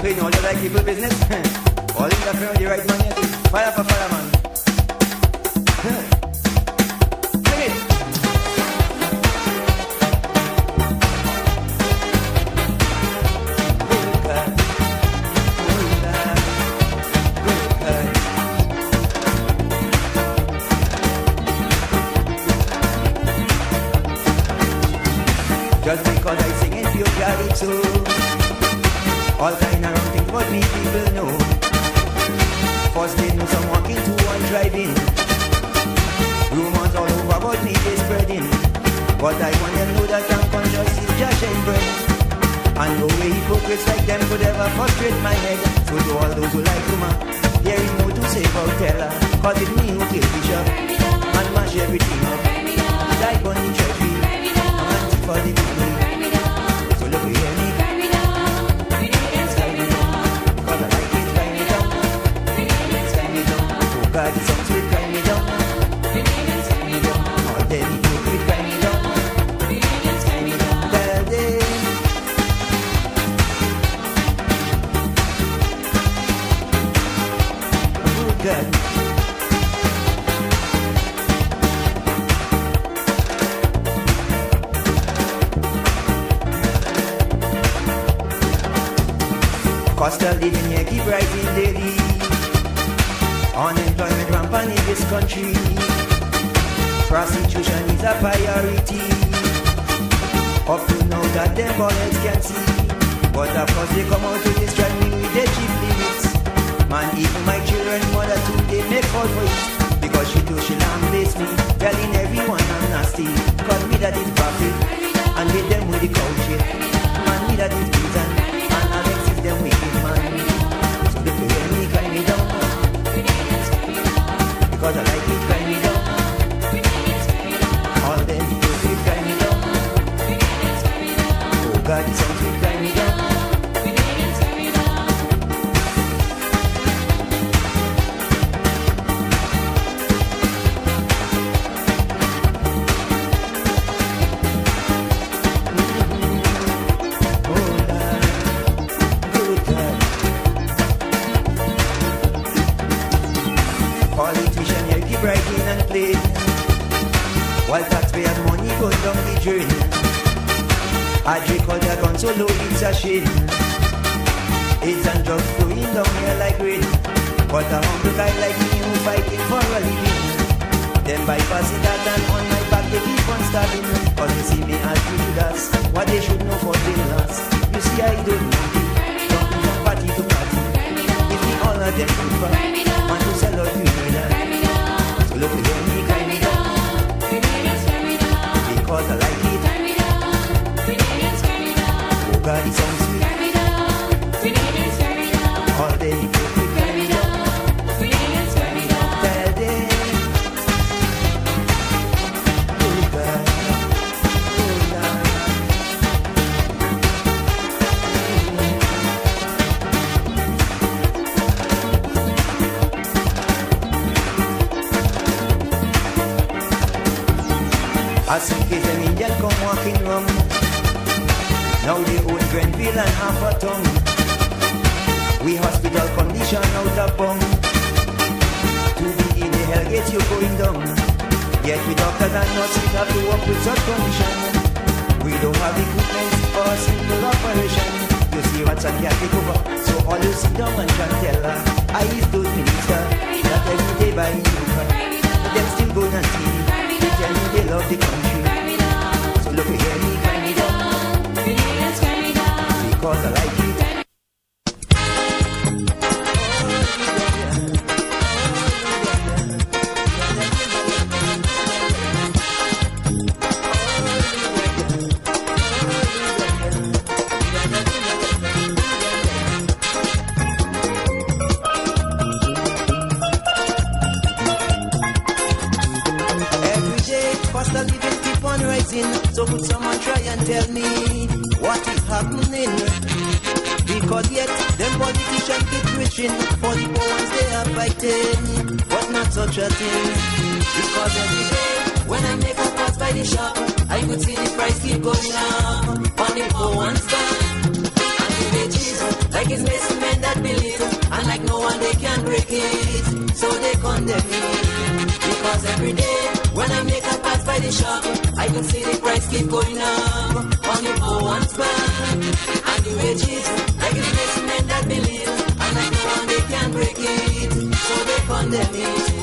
campaign, all you like people business. All interfere with the right man, yet. Fire for fire, man. Sing it. Just because I sing it, you got it so. All kind of wrong things, but me people know. First they know some walking to one driving. Rumors all over about me they spreading. But I want them to know that I'm conscious is just and bread. And no way hypocrites like them could ever frustrate my head. So to all those who like rumor, there is no to say about teller. Cause it's me who kill Bishop and mash everything up. Like on the treasury, I'm anti for the people. So look at me. God is up to it, grind me down. All day we do it, grind me down. Tell them. Oh God. Cost of living here keep rising daily. Unemployment rampant in this country. Prostitution is a priority. Up to now that them ballers can see. But of course they come out to distract me with their cheap limits. Man, even my children mother too, they make fault for it. Because she too, she lambaste me, telling everyone I'm nasty. Cause me that is profit, and hit them with the cow shit. Man, me that is prison, and Alex is them wicked man. So they could hear me cry me down. Cause I like it, grind me down. All them people say grind me down. Oh God, it sounds sweet, grind me down. Writing and playing, while taxpayers' money goes down the drain. Agriculture gone so low, it's a shame. AIDS and drugs flowing down here like rain. But a humble guy like me who fighting for a living. Them bypassing that and on my back they keep on stabbing. Cause they see me as Judas, what they should know for them last. You see I don't know you, jumping from party to party. Give me all of them over, man to sell out you know. Look at me, cry me down. Because I like it. Oh God, it sounds sweet. All day you go quick, cry me down. Tell them. Oh God, oh Lord. As in case them Indian come walking rum. Now they own Grenville and half a tongue. We hospital condition out of bum. To be in the hell gates you're going down. Yet we doctors and nurses have to work with such condition. We don't have equipment for a simple operation. You see what's on can't take over. So all you sit down and can tell her I is those minister that every day buying new car. But them still go and see. Tell me they love the country. So look at me, cry me down. Because I like it. So could someone try and tell me what is happening? Because yet them politicians keep wishing for the poor ones they are fighting, but not such a thing. Because every day when I make a pass by the shop, I could see the price keep going up on the poor ones stuff. And the wages like it's missing so they condemn me. Because every day when I make a pass by the shop, I can see the price keep going up on the poor one's back. And the wages, like it's making men that believe, and like no one they can break it, so they condemn me.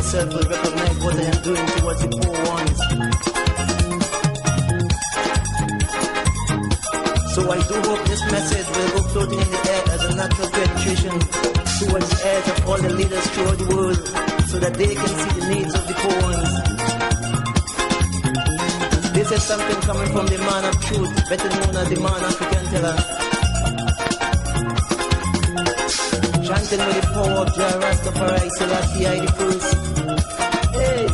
yourself will recognize what I am doing towards the poor ones. So I do hope this message will go floating in the air as a natural penetration towards the edge of all the leaders throughout the world, so that they can see the needs of the poor ones. This is something coming from the man of truth, better known as the man African teller. Chanting with the power of Jah Rastafari, Selassie I the first. Hey!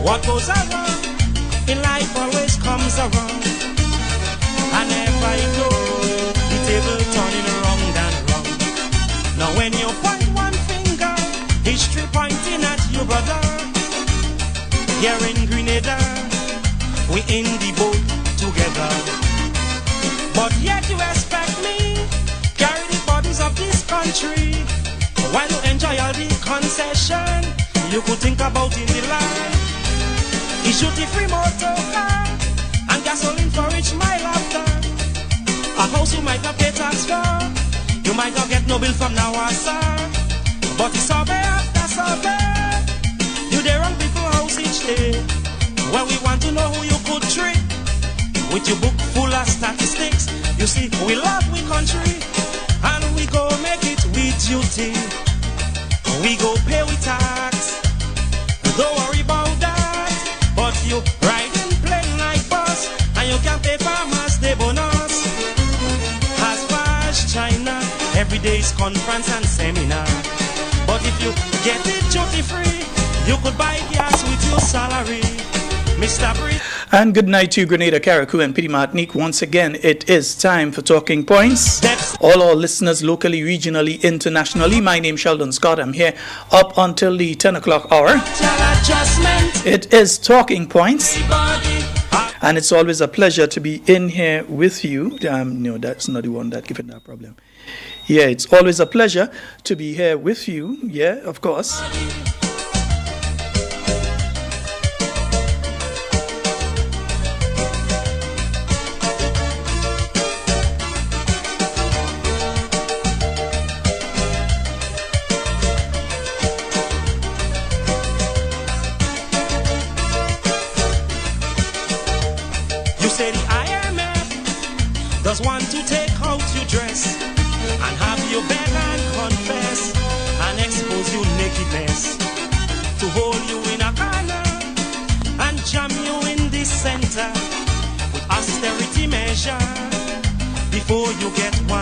What goes around in life always comes around. And if I go, the table turning round and round. Now when you point one finger, history pointing at you, brother. Here in Grenada, we in the boat together. But yet you expect me carry the bodies of this country while you enjoy all the concession you could think about in the life. It's duty-free motor car and gasoline for each mile after. A house you might not pay tax for, you might not get no bill from now on, sir. But it's survey after survey, you the wrong people house each day. Well, we want to know who you could treat with your book full of statistics. You see, we love we country and we go make it with duty. We go pay with tax, don't worry about that. But you riding plane like bus, and you can pay farmers the bonus. As far as China, every day is conference and seminar. But if you get it duty free, you could buy gas with your salary, Mr. Britt. And good night to you, Grenada, Carriacou, and Pity Martinique. Once again, it is time for Talking Points. All our listeners, locally, regionally, internationally. My name is Sheldon Scott. I'm here up until the 10 o'clock hour. It is Talking Points. And it's always a pleasure to be in here with you. No, that's not the one that given that problem. Yeah, it's always a pleasure to be here with you. Yeah, of course. Does want to take out your dress and have you beg and confess and expose your nakedness, to hold you in a corner and jam you in the center with austerity measure before you get $1.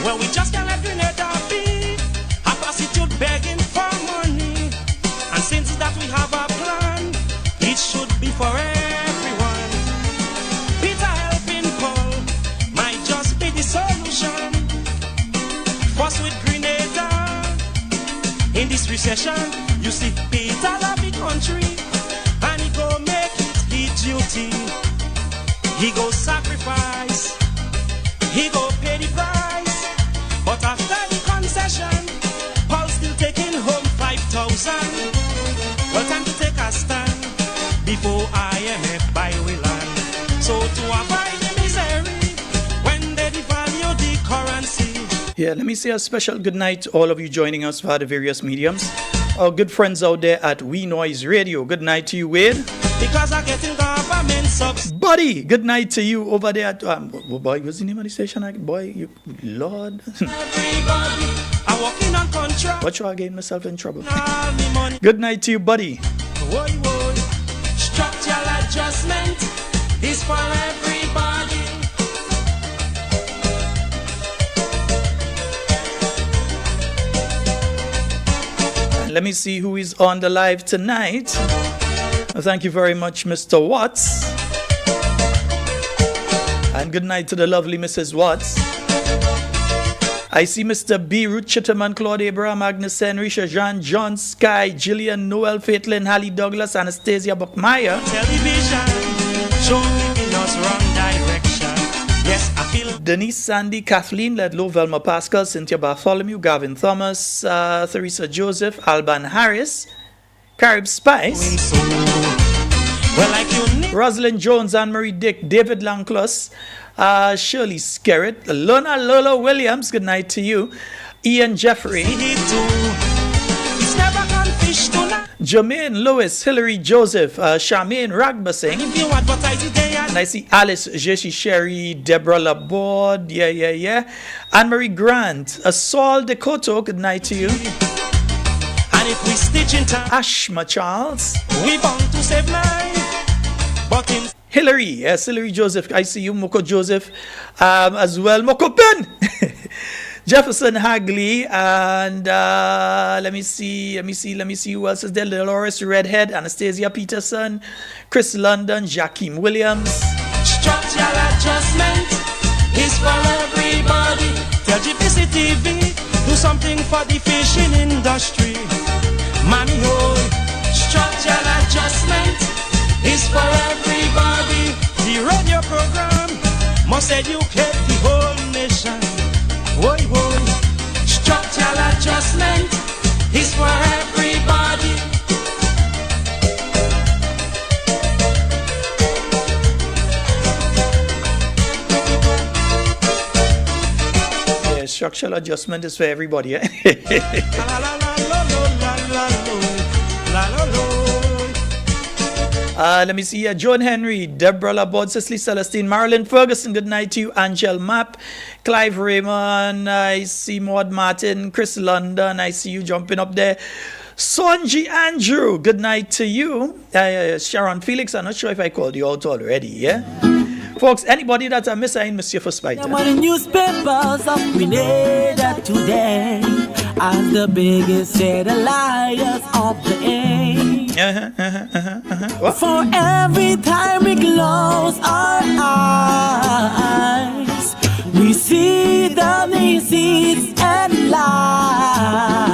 Well, we just can't let Grenada be a prostitute begging for money, and since that we have a plan, it should be for everyone. The solution first with Grenada in this recession. You see, Peter love the country and he go make it his duty. He go sacrifice, he go pay the price. But after the concession, Paul still taking home 5,000. Well, time to take a stand before IMF buy we land. So to avoid the misery, yeah, let me say a special good night to all of you joining us via the various mediums. Our good friends out there at We Noise Radio. Good night to you, Wade. Because I get in government subs. Buddy, good night to you over there at boy, what's the name of the station? Boy, you Lord. Everybody, I'm walking on contract. Watch how I get myself in trouble. Good night to you, buddy. Structural adjustment is for everybody. Let me see who is on the live tonight. Thank you very much, Mr. Watts. And good night to the lovely Mrs. Watts. I see Mr. B, Ruth Chitterman, Claude Abraham, Agnes Henry, Jean, John Sky, Gillian, Noel, Faitlin, Hallie Douglas, Anastasia Buckmeyer. Television, showing us wrong direction. Yes, I feel Denise, Sandy, Kathleen Ledlow, Velma Pascal, Cynthia Bartholomew, Gavin Thomas, Theresa Joseph, Alban Harris, Carib Spice, so well, like you need Rosalind Jones, Anne-Marie Dick, David Langclus, Shirley Skerritt, Lona Lola Williams, good night to you, Ian Jeffrey, it too. It's never gone fish tonight. Jermaine Lewis, Hilary Joseph, Charmaine Ragbasing, If you advertise it there, and I see Alice, Jeshi Sherry, Deborah Laborde, yeah. Anne-Marie Grant, Saul Decoto, good night to you. and if we stitch in time, Ashma Charles, we bound to save life. But in Hillary, yes, Hillary Joseph, I see you, Moko Joseph, as well, Moko Pen, Jefferson Hagley, and let me see who else is there, Dolores Redhead, Anastasia Peterson, Chris London, Jakeem Williams. structural adjustment is for everybody. Tell GPC TV, do something for the fishing industry. Mommy, oh, structural adjustment is for everybody. The radio program must educate the whole nation. Whoa, whoa. Structural adjustment is for everybody. Yeah, structural adjustment is for everybody. Eh? La, la, la, la, la, la, la, la, la, la. Let me see here. Joan Henry, Deborah Laborde, Cecily Celestine, Marilyn Ferguson, good night to you. Angel Mapp, Clive Raymond, I see Maud Martin, Chris London, I see you jumping up there. Sonji Andrew, good night to you. Sharon Felix, I'm not sure if I called you out already, yeah? Folks, anybody that I miss, I ain't miss you for spite. Some of the newspapers of Grenada today as the biggest set of liars of the age. What? For every time we close our eyes, we see the deceits and lies.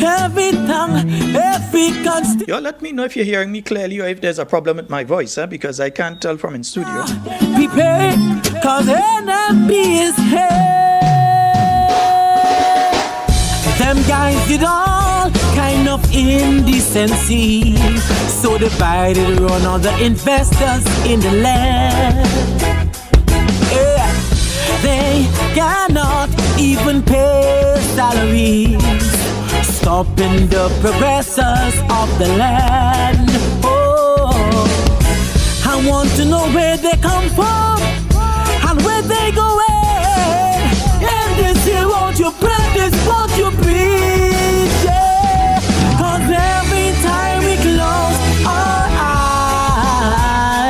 Every tongue, every constant. Yo, let me know if you're hearing me clearly or if there's a problem with my voice, because I can't tell from in studio. Prepare, cause enemy is here. Them guys did all kind of indecency, so divided around all the investors in the land. Yeah. They cannot even pay salaries, stopping the progressors of the land. Oh, I want to know where they come from and where they going. And this here, won't you practice what you preach? Yeah. Cause every time we close our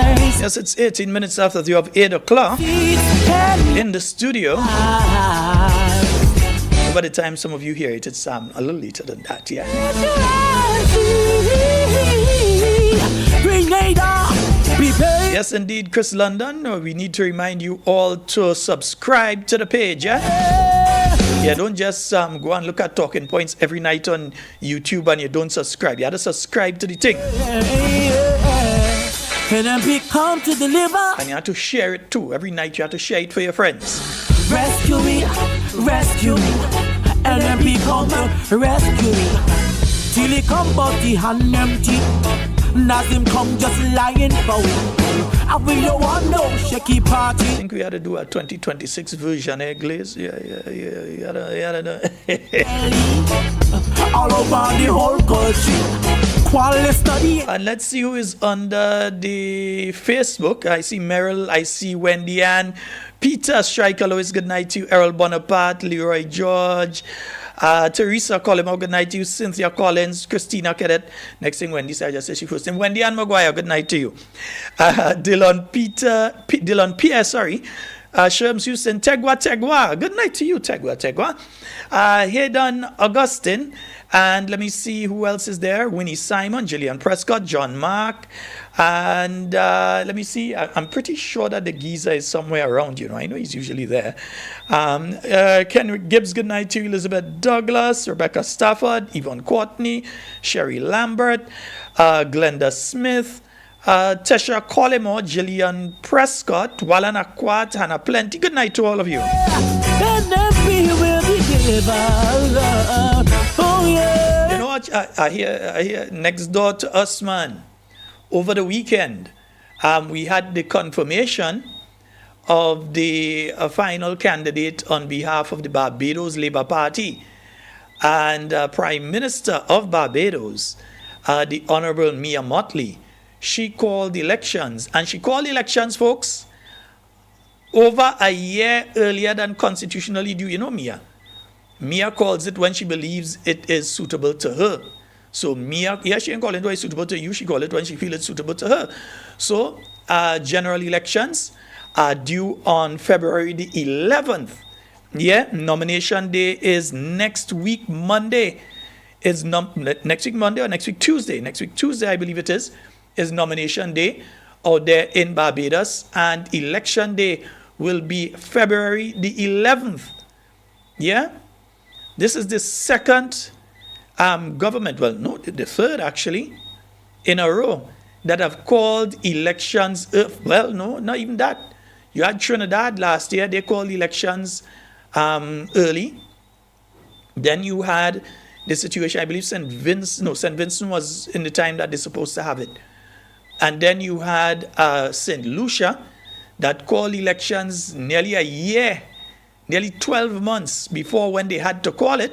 eyes, Yes, it's 18 minutes after the of 8 o'clock in the studio. By the time some of you hear it, it's a little later than that, yeah. Yes, indeed, Chris London. We need to remind you all to subscribe to the page, yeah? Yeah, don't just go and look at talking points every night on YouTube and you don't subscribe. You have to subscribe to the thing. And then we come to deliver. And you have to share it too. Every night you have to share it for your friends. Rescue me, and then we come to rescue me. Till he come body hand empty, as him come just lying for we. I will no want no shaky party. I think we had to do a 2026 version, eh, Glaze? Yeah. All over the whole country. Quality study. And let's see who is under the Facebook. I see Merrill, I see Wendy Ann, Peter Striker Lois, good night to you. Errol Bonaparte, Leroy George, Teresa Collins, good night to you. Cynthia Collins, Christina Cadet. Next thing, Wendy said, I just said she first name. Wendy Ann Maguire, good night to you. Dylan Pierre, Sherms Houston, Tegwa. Good night to you, Tegwa. Hayden Augustine. And let me see who else is there. Winnie Simon, Gillian Prescott, John Mark. And let me see. I'm pretty sure that the geezer is somewhere around, I know he's usually there. Ken Gibbs, good night to you. Elizabeth Douglas, Rebecca Stafford, Yvonne Courtney, Sherry Lambert, Glenda Smith, Tesha Collymore, Gillian Prescott, Wallan Aquat, Hannah Plenty. Good night to all of you. You know what? I hear next door to us, man. Over the weekend, we had the confirmation of the final candidate on behalf of the Barbados Labour Party. And Prime Minister of Barbados, the Honorable Mia Mottley, she called elections. And she called elections, folks, over a year earlier than constitutionally due. You know Mia? Mia calls it when she believes it is suitable to her. So Mia, she ain't calling it when it's suitable to you. She calls it when she feels it's suitable to her. So general elections are due on February the 11th. Yeah, nomination day is next week, Monday. Next week, Monday or next week, Tuesday? Next week, Tuesday, I believe it is nomination day out there in Barbados. And election day will be February the 11th. Yeah? This is the second government, well, no, the third actually, in a row that have called elections, well, no, not even that. You had Trinidad last year, they called elections early. Then you had the situation, I believe St. Vincent was in the time that they're supposed to have it. And then you had St. Lucia that called elections nearly a year, nearly 12 months before when they had to call it.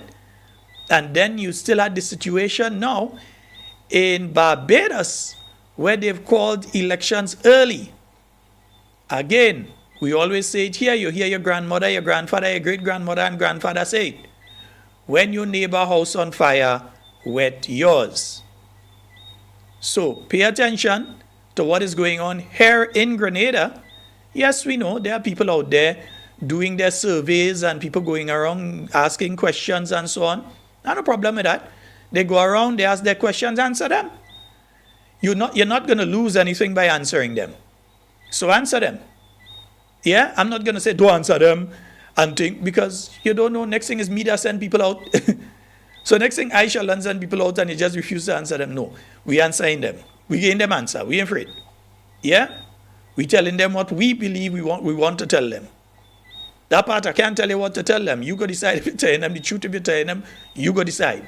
And then you still had the situation now in Barbados where they've called elections early. Again, we always say it here. You hear your grandmother, your grandfather, your great-grandmother and grandfather say it. When your neighbor house on fire, wet yours. So pay attention to what is going on here in Grenada. Yes, we know there are people out there doing their surveys and people going around asking questions and so on. No problem with that. They go around, they ask their questions, answer them. You're not going to lose anything by answering them. So answer them. Yeah, I'm not going to say don't answer them and think, because you don't know. Next thing is me that send people out. So next thing I shall send people out and you just refuse to answer them. No, we answering them. We giving them answer. We ain't afraid. Yeah, we telling them what we believe we want to tell them. That part I can't tell you what to tell them. You go decide if you're telling them the truth. If you're telling them, you go decide.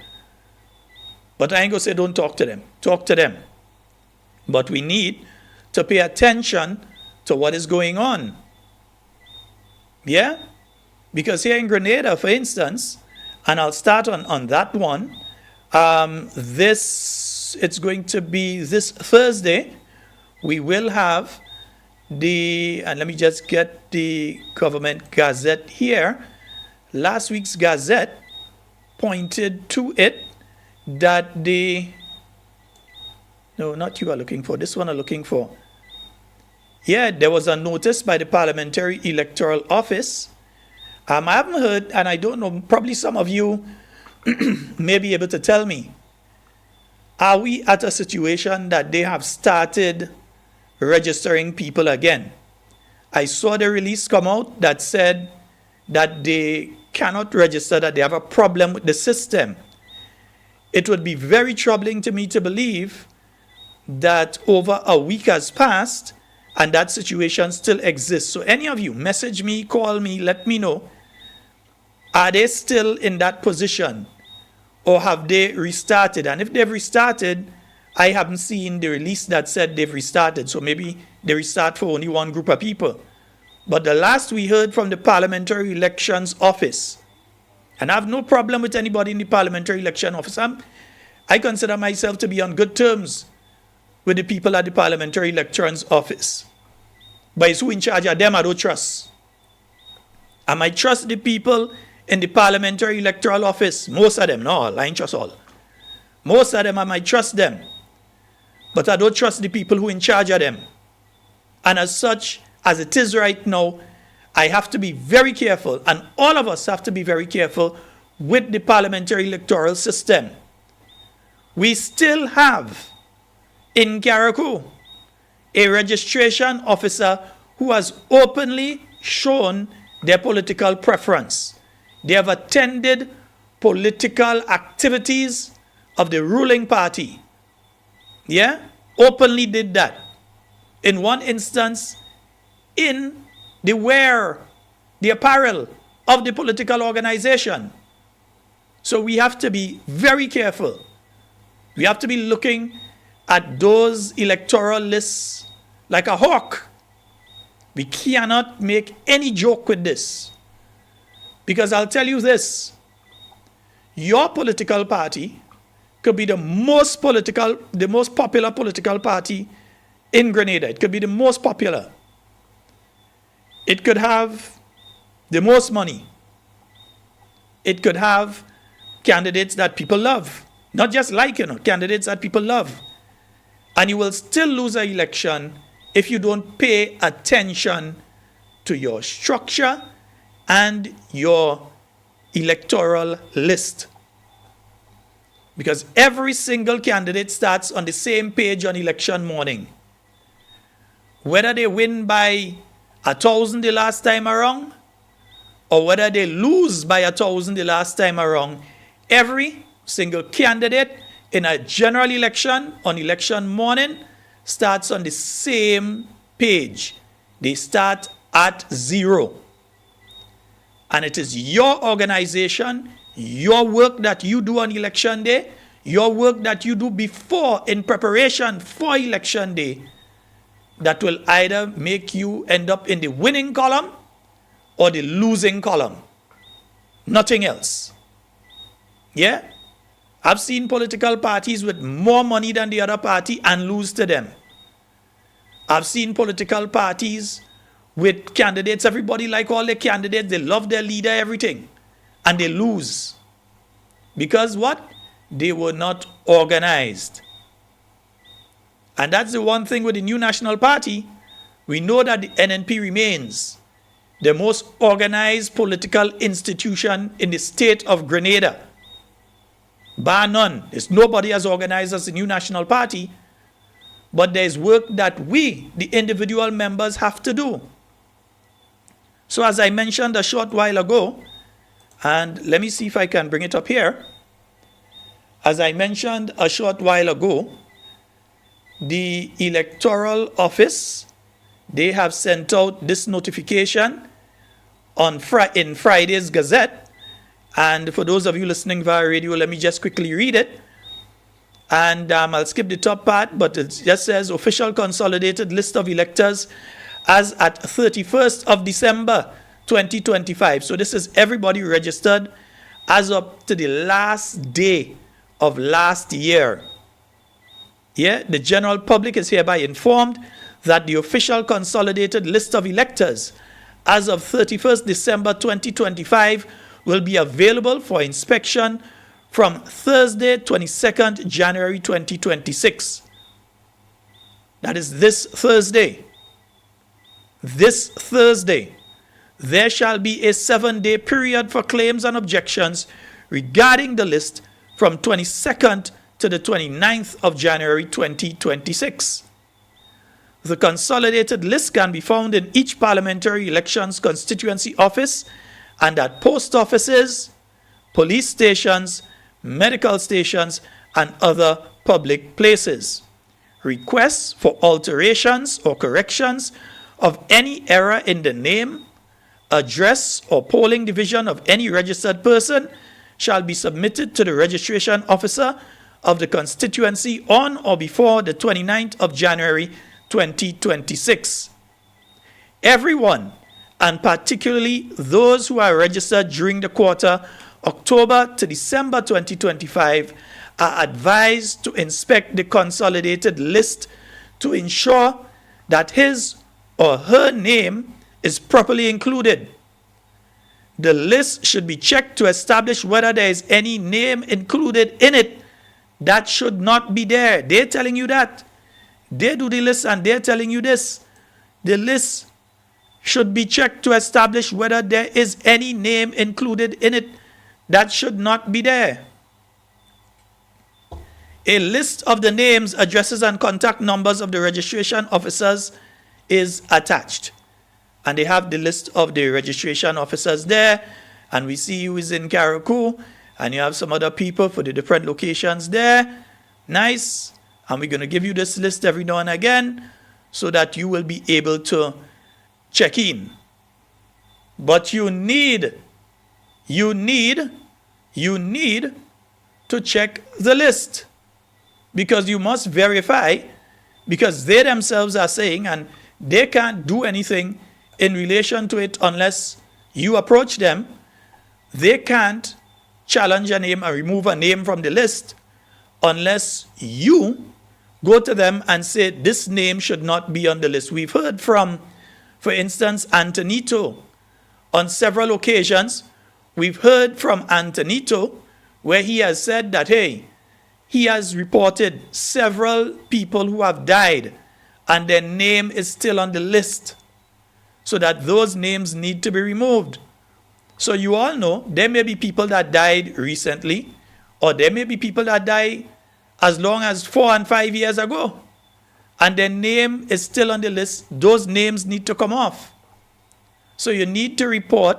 But I ain't going to say don't talk to them. Talk to them. But we need to pay attention to what is going on. Yeah? Because here in Grenada, for instance, and I'll start on that one, it's going to be this Thursday, we will have and let me just get the government gazette here. Last week's gazette pointed to it that no, not you are looking for, this one I'm looking for. Yeah, there was a notice by the Parliamentary Electoral Office. I haven't heard, and I don't know, probably some of you may be able to tell me. Are we at a situation that they have started registering people again? I saw the release come out that said that they cannot register, that they have a problem with the system. It would be very troubling to me to believe that over a week has passed and that situation still exists. So any of you, message me, call me, let me know. Are they still in that position? Or have they restarted? And if they've restarted, I haven't seen the release that said they've restarted. So maybe they restart for only one group of people. But the last we heard from the Parliamentary Elections Office, and I have no problem with anybody in the Parliamentary Election Office. I consider myself to be on good terms with the people at the Parliamentary Elections Office. But it's who in charge of them I don't trust. I might trust the people in the Parliamentary Electoral Office. Most of them, no, I ain't trust all. Most of them, I might trust them. But I don't trust the people who in charge of them. And as such, as it is right now, I have to be very careful, and all of us have to be very careful with the parliamentary electoral system. We still have in Carriacou a registration officer who has openly shown their political preference. They have attended political activities of the ruling party. Yeah? Openly did that. In one instance, in the wear, the apparel of the political organization. So we have to be very careful. We have to be looking at those electoral lists like a hawk. We cannot make any joke with this. Because I'll tell you this, your political party could be the most popular political party in Grenada. It could be the most popular. It could have the most money. It could have candidates that people love. Not just like, candidates that people love. And you will still lose an election if you don't pay attention to your structure and your electoral list. Because every single candidate starts on the same page on election morning. Whether they win by 1,000 the last time around, or whether they lose by 1,000 the last time around, every single candidate in a general election on election morning starts on the same page. They start at 0. And it is your organization, your work that you do on election day, your work that you do before in preparation for election day, that will either make you end up in the winning column or the losing column. Nothing else. Yeah? I've seen political parties with more money than the other party and lose to them. I've seen political parties with candidates, everybody like all their candidates, they love their leader, everything, and they lose. Because what? They were not organized. And that's the one thing with the new National Party. We know that the NNP remains the most organized political institution in the state of Grenada. Bar none. There's nobody as organized as the new National Party. But there's work that we, the individual members, have to do. So as I mentioned a short while ago, and let me see if I can bring it up here. As I mentioned a short while ago, the Electoral Office, they have sent out this notification in Friday's Gazette. And for those of you listening via radio, let me just quickly read it. And I'll skip the top part, but it just says official consolidated list of electors as at 31st of December 2025. So this is everybody registered as up to the last day of last year. Yeah, the general public is hereby informed that the official consolidated list of electors as of 31st December 2025 will be available for inspection from Thursday, 22nd January 2026. That is this Thursday. This Thursday, there shall be a 7-day period for claims and objections regarding the list from 22nd to the 29th of January 2026. The consolidated list can be found in each parliamentary elections constituency office and at post offices, police stations, medical stations, and other public places. Requests for alterations or corrections of any error in the name, address, or polling division of any registered person shall be submitted to the registration officer of the constituency on or before the 29th of January 2026. Everyone, and particularly those who are registered during the quarter October to December 2025, are advised to inspect the consolidated list to ensure that his or her name is properly included. The list should be checked to establish whether there is any name included in it that should not be there. They're telling you that. They do the list and they're telling you this. The list should be checked to establish whether there is any name included in it that should not be there. A list of the names, addresses, and contact numbers of the registration officers is attached. And they have the list of the registration officers there. And we see who is in Carriacou. And you have some other people for the different locations there. Nice. And we're going to give you this list every now and again so that you will be able to check in. But you need to check the list. Because you must verify, because they themselves are saying, and they can't do anything in relation to it unless you approach them. They can't challenge a name or remove a name from the list unless you go to them and say, this name should not be on the list. We've heard from, for instance, Antonito. On several occasions, we've heard from Antonito where he has said that, hey, he has reported several people who have died and their name is still on the list, so that those names need to be removed. So you all know there may be people that died recently, or there may be people that died as long as 4 and 5 years ago, and their name is still on the list. Those names need to come off. So you need to report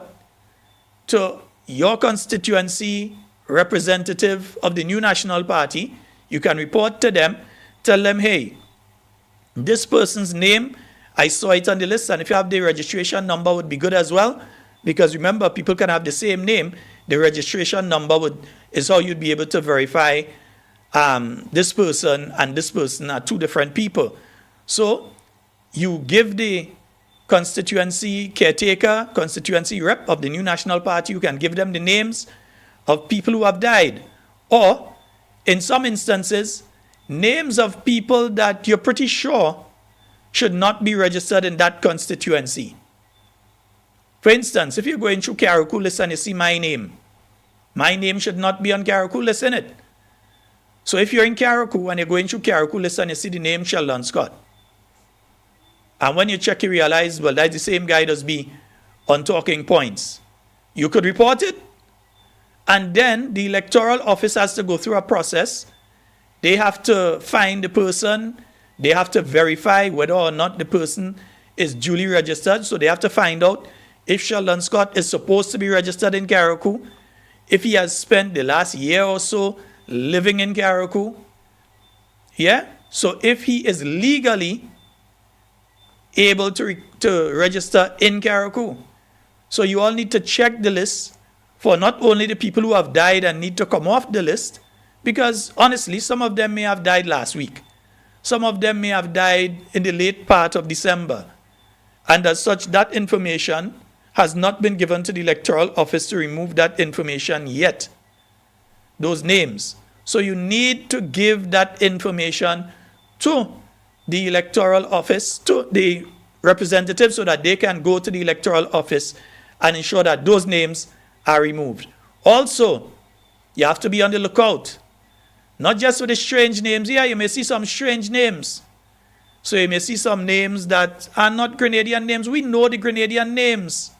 to your constituency representative of the New National Party. You can report to them, tell them, hey, this person's name, I saw it on the list, and if you have the registration number would be good as well, because remember, people can have the same name. The registration number is how you'd be able to verify this person and this person are two different people. So you give the constituency caretaker, constituency rep of the New National Party, you can give them the names of people who have died, or in some instances, names of people that you're pretty sure should not be registered in that constituency. For instance, if you're going through Carriacou list and you see my name should not be on Carriacou list, in it. So if you're in Carriacou and you're going through Carriacou list and you see the name Sheldon Scott, and when you check, you realize, well, that's the same guy does be on talking points, you could report it. And then the electoral office has to go through a process. They have to find the person. They have to verify whether or not the person is duly registered. So they have to find out if Sheldon Scott is supposed to be registered in Carriacou, if he has spent the last year or so living in Carriacou. Yeah? So if he is legally able to register in Carriacou. So you all need to check the list for not only the people who have died and need to come off the list, because honestly, some of them may have died last week. Some of them may have died in the late part of December. And as such, that information has not been given to the electoral office to remove that information yet. Those names. So you need to give that information to the electoral office, to the representatives, so that they can go to the electoral office and ensure that those names are removed. Also, you have to be on the lookout. Not just for the strange names. Yeah, you may see some strange names. So you may see some names that are not Grenadian names. We know the Grenadian names.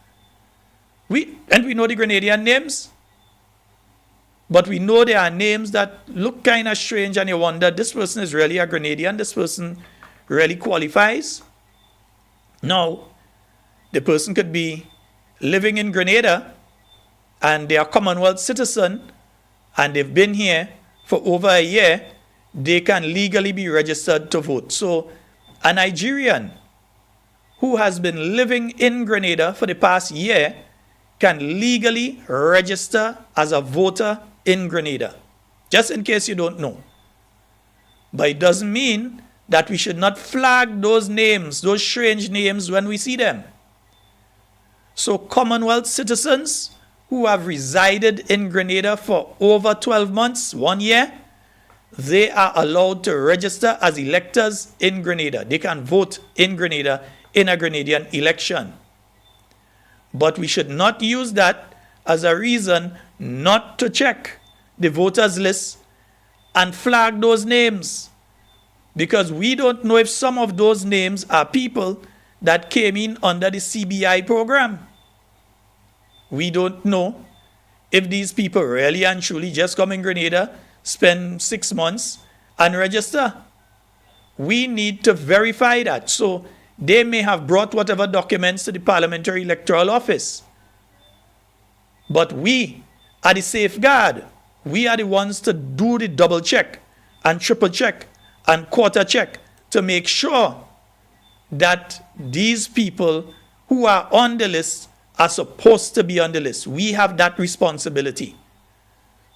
We know the Grenadian names. But we know there are names that look kind of strange and you wonder, this person is really a Grenadian? This person really qualifies? No. The person could be living in Grenada and they are Commonwealth citizen and they've been here for over a year. They can legally be registered to vote. So a Nigerian who has been living in Grenada for the past year can legally register as a voter in Grenada. Just in case you don't know. But it doesn't mean that we should not flag those names, those strange names, when we see them. So Commonwealth citizens who have resided in Grenada for over 12 months, 1 year, they are allowed to register as electors in Grenada. They can vote in Grenada in a Grenadian election. But we should not use that as a reason not to check the voters list and flag those names. Because we don't know if some of those names are people that came in under the CBI program. We don't know if these people really and truly just come in Grenada, spend 6 months, and register. We need to verify that. So they may have brought whatever documents to the Parliamentary Electoral Office. But we are the safeguard. We are the ones to do the double check and triple check and quarter check to make sure that these people who are on the list are supposed to be on the list. We have that responsibility.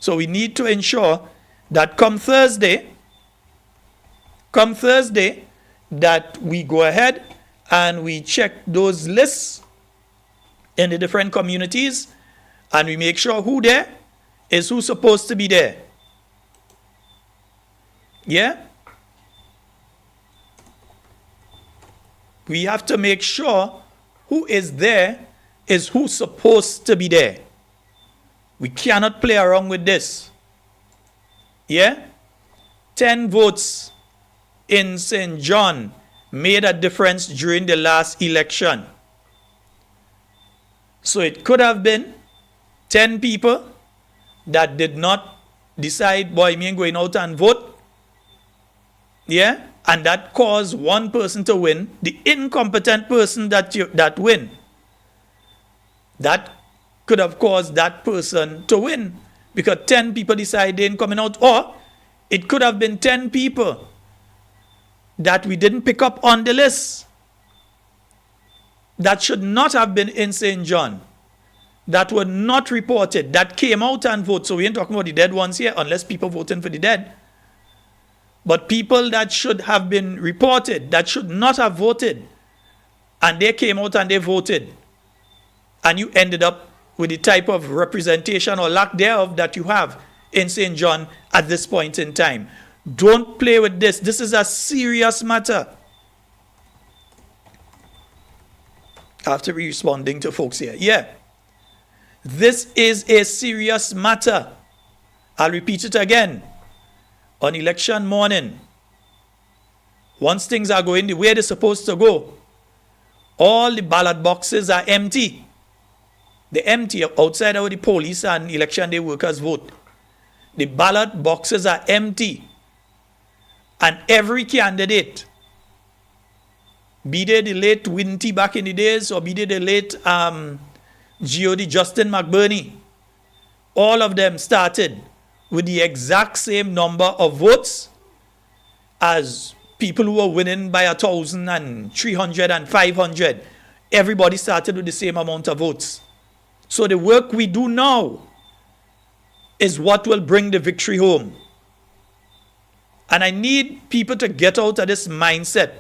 So we need to ensure that come Thursday, that we go ahead and we check those lists in the different communities and we make sure who there is who's supposed to be there. Yeah? We have to make sure who is there is who's supposed to be there. We cannot play around with this. Yeah? 10 votes in St. John made a difference during the last election. So it could have been 10 people that did not decide, boy, me ain't going out and vote. Yeah? And that caused one person to win, the incompetent person that win. That could have caused that person to win because 10 people decided they ain't coming out. Or it could have been 10 people that we didn't pick up on the list that should not have been in St. John, that were not reported, that came out and voted. So we ain't talking about the dead ones here, unless people voting for the dead. But people that should have been reported, that should not have voted, and they came out and they voted. And you ended up with the type of representation or lack thereof that you have in St. John at this point in time. Don't play with this. This is a serious matter. After responding to folks here. Yeah. This is a serious matter. I'll repeat it again. On election morning, once things are going the way they're supposed to go, all the ballot boxes are empty. They're empty outside of the police and election day workers vote. The ballot boxes are empty. And every candidate, be they the late Winty back in the days or be they the late G.O.D. Justin McBurney, all of them started with the exact same number of votes as people who were winning by 1,000 and 300 and 500. Everybody started with the same amount of votes. So the work we do now is what will bring the victory home. And I need people to get out of this mindset.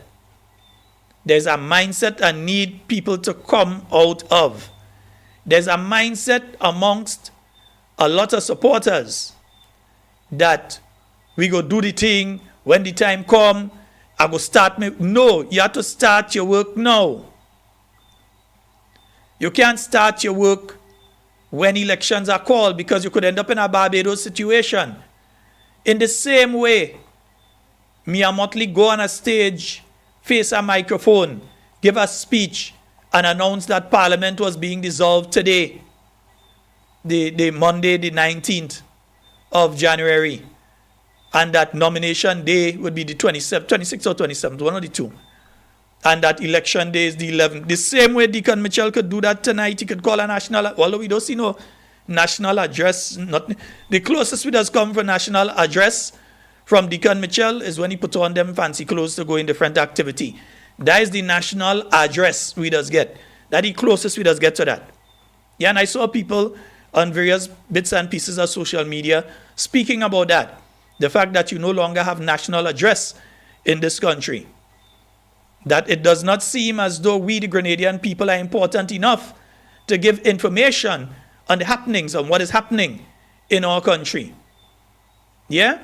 There's a mindset I need people to come out of. There's a mindset amongst a lot of supporters that we go do the thing when the time come. I go start me. No, you have to start your work now. You can't start your work when elections are called because you could end up in a Barbados situation. In the same way, Mia Motley go on a stage, face a microphone, give a speech, and announce that Parliament was being dissolved today, the Monday, the 19th of January, and that nomination day would be the 26th or 27th, one of the two. And that election day is the 11th. The same way Deacon Mitchell could do that tonight. He could call a national, although we don't see no national address. Not, the closest we does come for national address from Deacon Mitchell is when he put on them fancy clothes to go in different activity. That is the national address we does get. That the closest we does get to that. Yeah, and I saw people on various bits and pieces of social media speaking about that. The fact that you no longer have national address in this country. That it does not seem as though we, the Grenadian people, are important enough to give information on the happenings, on what is happening in our country. Yeah?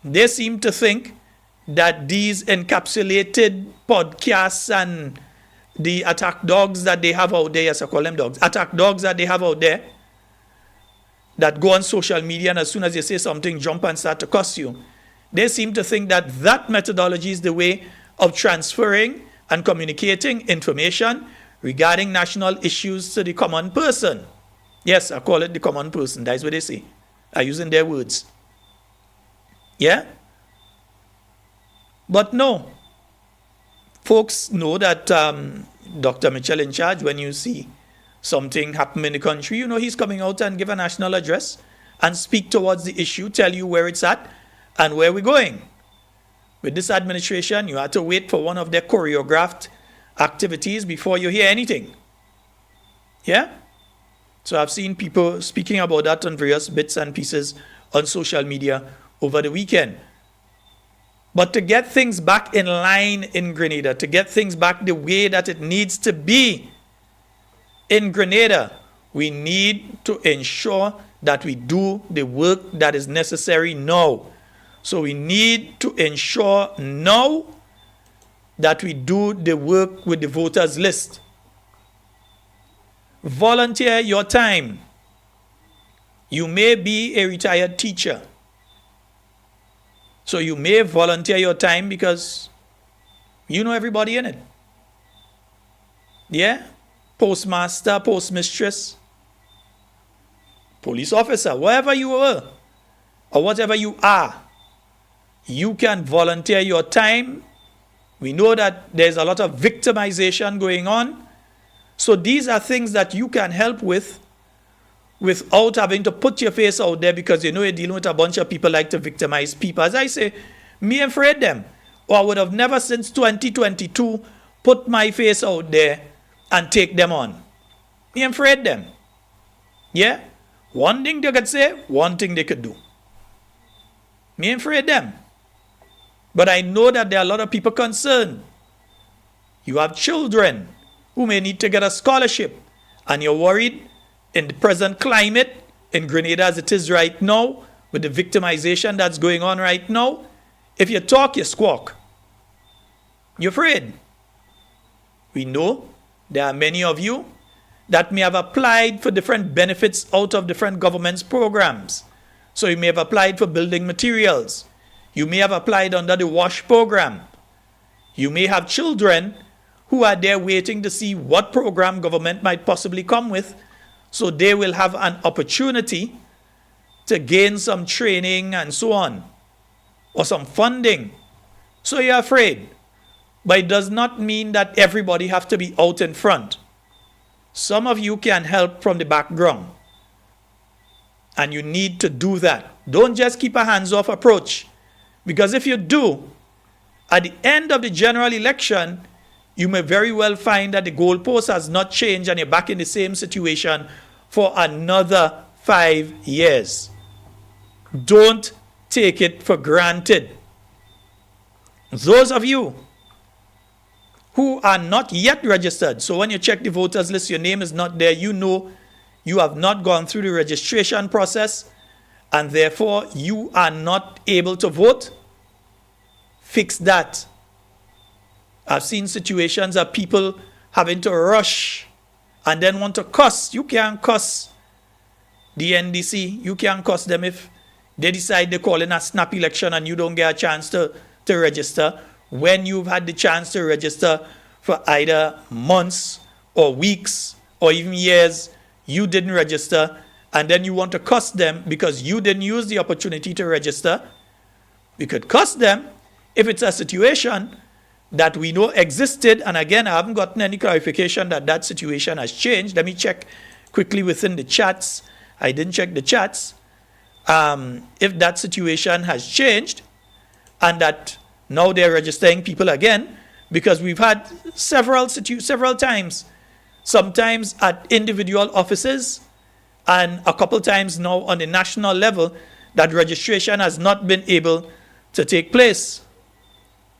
They seem to think that these encapsulated podcasts and the attack dogs that they have out there, yes, I call them dogs, attack dogs that they have out there, that go on social media and as soon as you say something, jump and start to cuss you. They seem to think that that methodology is the way of transferring and communicating information regarding national issues to the common person. Yes, I call it the common person. That's what they say. I'm using their words. Yeah? But no. Folks know that Dr. Mitchell in charge, when you see something happen in the country, you know he's coming out and give a national address and speak towards the issue, tell you where it's at and where we're going. With this administration, you have to wait for one of their choreographed activities before you hear anything. Yeah? So I've seen people speaking about that on various bits and pieces on social media over the weekend. But to get things back in line in Grenada, to get things back the way that it needs to be in Grenada, we need to ensure that we do the work that is necessary now. So we need to ensure now that we do the work with the voters list. Volunteer your time. You may be a retired teacher. So you may volunteer your time because you know everybody in it. Yeah? Postmaster, postmistress, police officer, wherever you were or whatever you are, you can volunteer your time. We know that there's a lot of victimization going on. So these are things that you can help with without having to put your face out there, because you know you're dealing with a bunch of people like to victimize people. As I say, me afraid them. Or I would have never since 2022 put my face out there and take them on. Me afraid them. Yeah? One thing they could say, one thing they could do. Me afraid them. But I know that there are a lot of people concerned. You have children who may need to get a scholarship, and you're worried in the present climate in Grenada as it is right now, with the victimization that's going on right now. If you talk, you squawk. You're afraid. We know there are many of you that may have applied for different benefits out of different government's programs. So you may have applied for building materials. You may have applied under the WASH program. You may have children who are there waiting to see what program government might possibly come with, so they will have an opportunity to gain some training and so on, or some funding. So you're afraid. But it does not mean that everybody have to be out in front. Some of you can help from the background. And you need to do that. Don't just keep a hands-off approach. Because if you do, at the end of the general election, you may very well find that the goalpost has not changed and you're back in the same situation for another 5 years. Don't take it for granted. Those of you who are not yet registered, so when you check the voters list, your name is not there, you know you have not gone through the registration process, and therefore you are not able to vote. Fix that. I've seen situations of people having to rush and then want to cuss. You can't cuss the NDC. You can't cuss them if they decide they call in a snap election and you don't get a chance to register, when you've had the chance to register for either months or weeks or even years. You didn't register, and then you want to cuss them because you didn't use the opportunity to register. We could cuss them if it's a situation that we know existed, and again, I haven't gotten any clarification that that situation has changed. Let me check quickly within the chats. I didn't check the chats. If that situation has changed and that now they're registering people again, because we've had several times, sometimes at individual offices and a couple times now on the national level, that registration has not been able to take place.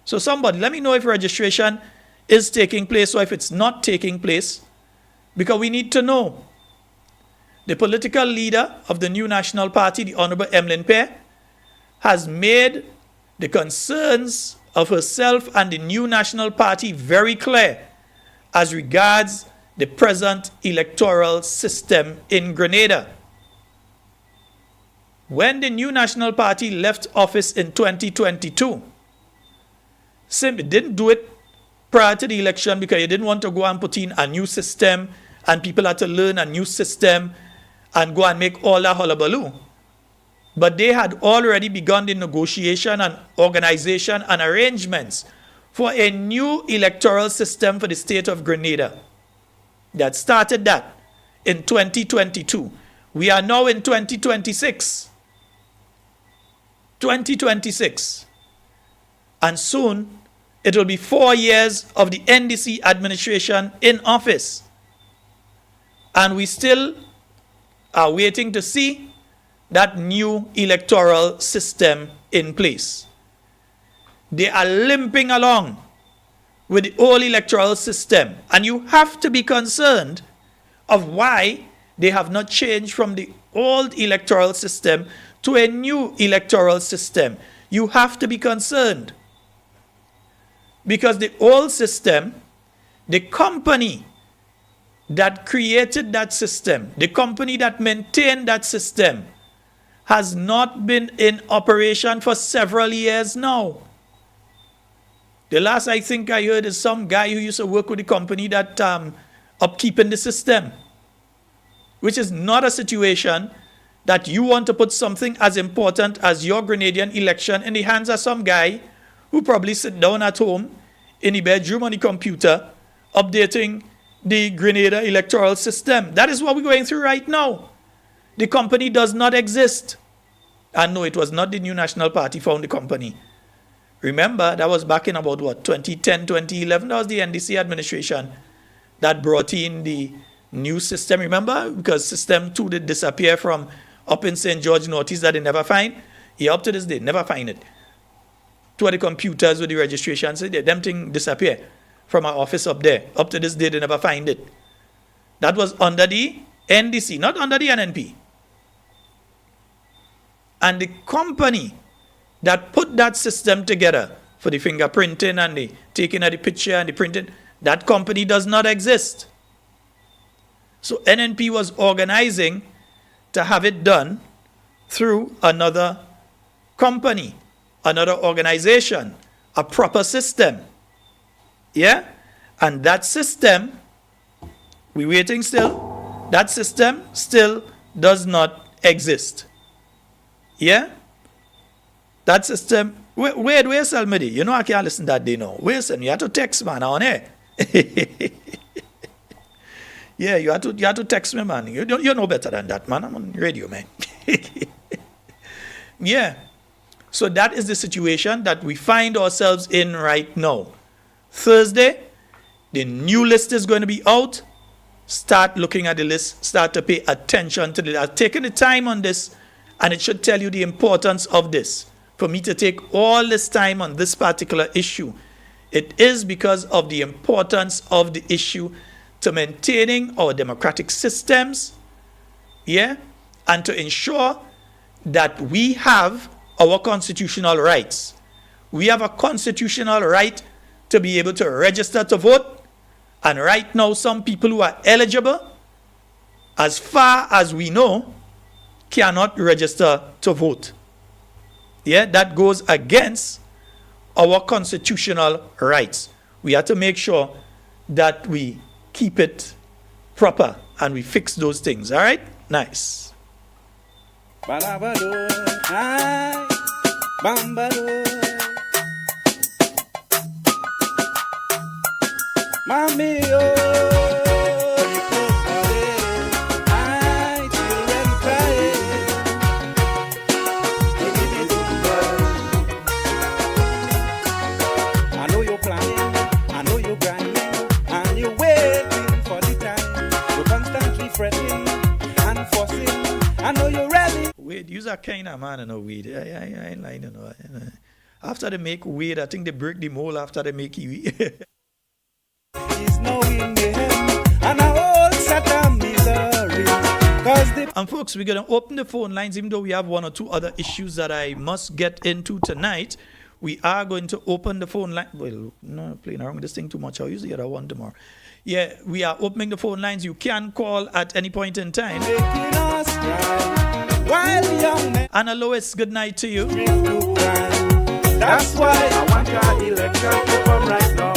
So somebody, let me know if registration is taking place or if it's not taking place, because we need to know. The political leader of the New National Party, the Honorable Emlyn Pear, has made the concerns of herself and the New National Party very clear as regards the present electoral system in Grenada. When the New National Party left office in 2022, simply didn't do it prior to the election because you didn't want to go and put in a new system and people had to learn a new system and go and make all that hullabaloo. But they had already begun the negotiation and organization and arrangements for a new electoral system for the state of Grenada. That started that in 2022. We are now in 2026. 2026. And soon, it will be 4 years of the NDC administration in office. And we still are waiting to see that new electoral system in place. They are limping along with the old electoral system. And you have to be concerned of why they have not changed from the old electoral system to a new electoral system. You have to be concerned. Because the old system, the company that created that system, the company that maintained that system, has not been in operation for several years now. The last I think I heard is some guy who used to work with the company that upkeeping the system, which is not a situation that you want to put something as important as your Grenadian election in the hands of some guy who probably sit down at home in the bedroom on the computer updating the Grenada electoral system. That is what we're going through right now. The company does not exist. And no, it was not the New National Party found the company. Remember, that was back in about, 2010, 2011. That was the NDC administration that brought in the new system. Remember? Because System 2 did disappear from up in St. George Northeast that they never find. Yeah, up to this day, never find it. Two of the computers with the registration, so them thing disappear from our office up there. Up to this day, they never find it. That was under the NDC, not under the NNP. And the company that put that system together for the fingerprinting and the taking of the picture and the printing, that company does not exist. So NNP was organizing to have it done through another company, another organization, a proper system. Yeah? And that system, we're waiting still, that system still does not exist. Yeah? That system, where's Salmidi? You know I can't listen that day now. Where's you have to text man on air. Yeah, you have to text me, man. You know better than that, man. I'm on radio, man. Yeah. So that is the situation that we find ourselves in right now. Thursday, the new list is going to be out. Start looking at the list. Start to pay attention to the list. I've taken the time on this, and it should tell you the importance of this. For me to take all this time on this particular issue, it is because of the importance of the issue to maintaining our democratic systems, yeah, and to ensure that we have our constitutional rights. We have a constitutional right to be able to register to vote, and right now some people who are eligible, as far as we know, cannot register to vote. Yeah, that goes against our constitutional rights. We have to make sure that we keep it proper and we fix those things. All right? Nice. Mami, Wait, you're a kind of man, weed. I ain't lying, After they make weed, I think they break the mold after they make weed. He's now in the hem, and a whole set of misery. And folks, we're going to open the phone lines, even though we have one or two other issues that I must get into tonight. We are going to open the phone line. Well, no, playing around with this thing too much. I'll use the other one tomorrow. Yeah, we are opening the phone lines. You can call at any point in time. And Lois, good night to you. That's why I want your election to come right now.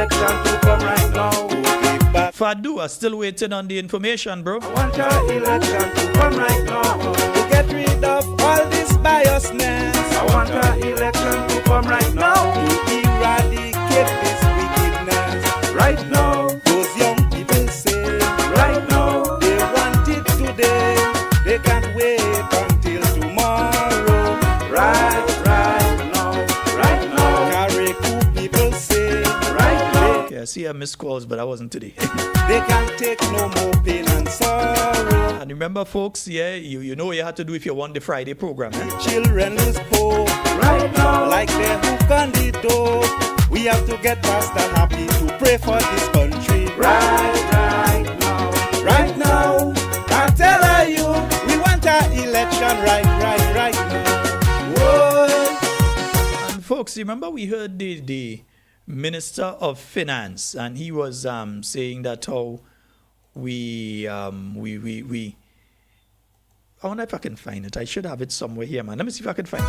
election to come right now. Give back. Fadu, I'm still waiting on the information, bro. I want our election to come right now. To get rid of all this biasness. I want our election to come right now. To eradicate this wickedness. Right now, those young people say, right now, they want it today. They can't wait until tomorrow. Right now, right now. Carriacou people say, right now. Yeah, I see I missed calls, but I wasn't today. They can't take no more pain and sorrow. And remember, folks, yeah, you know what you had to do if you want the Friday program. Children lose hope right now, like they're hook on the dope. We have to get Pastor Happy to pray for this country. Right now. I tell you, we want our election right now. Whoa. And folks, remember we heard the Minister of Finance, and he was saying that how we I wonder if I can find it. I should have it somewhere here, man. Let me see if I can find it.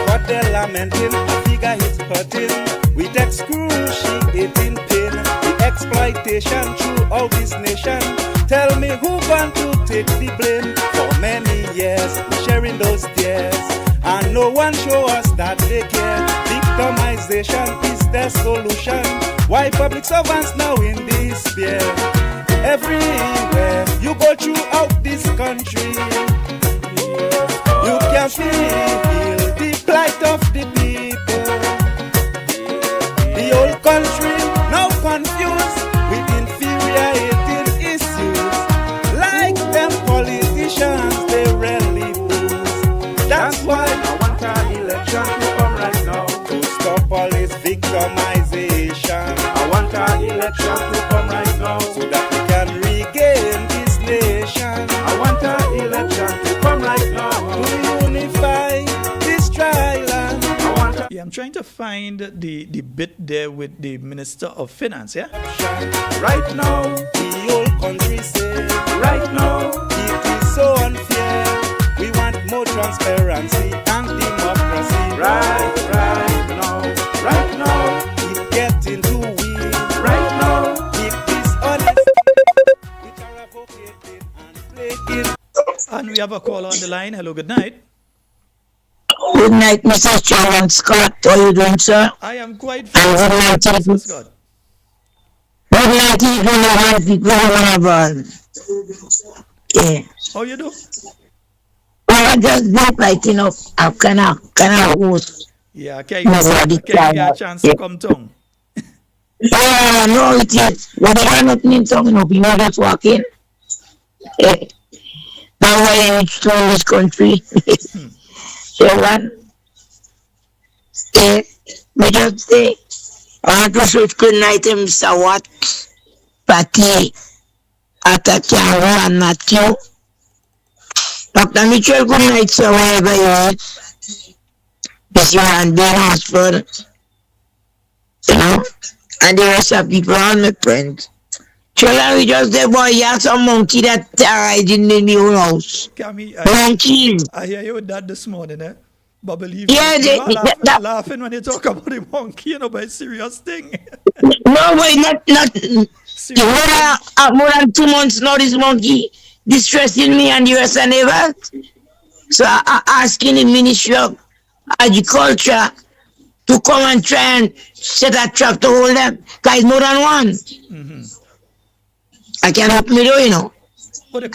What they're lamenting, a figure is hurting with excruciating pain, the exploitation throughout this nation. Tell me who going to take the blame? For many years, we sharing those tears, and no one show us that they care. Victimization is their solution. Why public servants now in despair? Everywhere you go throughout this country, you can feel the plight of the people. The whole country now confused with infuriating issues. Like them politicians, they rarely lose. That's why I want our election to come right now, to stop all this victimization. I want our election to come right now, so that we can regain this nation. I want our election to come right now, to unify this triland. Yeah, I'm trying to find the bit there with the Minister of Finance, yeah? Right now, the whole country says, right now, it is so unfair. We want more transparency and democracy. Right now, it getting too weak. Right now, it is honest, which are advocated and plaguing. And we have a caller on the line. Hello, good night. Good night, Mr. Sheldon Scott. How are you doing, sir? I am quite And good night, Mr. Scott. good night, yeah. How you do? Well, I just don't like, I kind of host. Yeah, can you get a chance to come tongue? Yeah, no, it is. Whatever nothing in tongue, people just walk in. That's why I reached to this country. Sheldon, me just say, I want to say good night to Mr. Watt, Patty, Atakaro, and Matthew. Dr. Mitchell, good night, sir, wherever you are. Mr. Van Beresford, and the rest of people, all my friends. Sheldon, we just say, boy, you have some monkey that terrorizing in your house. Monkey. I hear you with that this morning, eh? But believe yeah, me, you're laughing when you talk about the monkey, but it's a serious thing. No, boy, not. More than 2 months now, this monkey distressing me and the rest of neighbors. So I asking the Ministry of Agriculture to come and try and set a trap to hold them. Because it's more than one. Mm-hmm. I cannot open the door,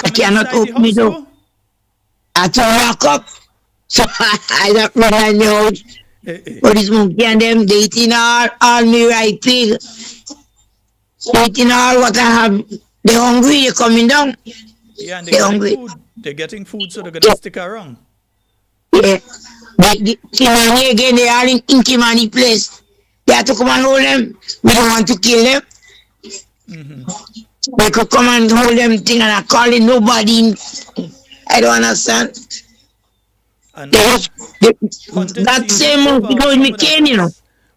I cannot open the door. I turn back up. So I don't run in the house. But this monkey and them, they eating all me right pig. They eating all what I have. They're hungry, they're coming down. Yeah, and they're hungry. Food. They're getting food, so they're going to stick around. Yeah. Kimani again, they are in Kimani place. They have to come and hold them. We don't want to kill them. Mm-hmm. They could come and hold them thing and I call it nobody. I don't understand. And that same monkey go with me cane,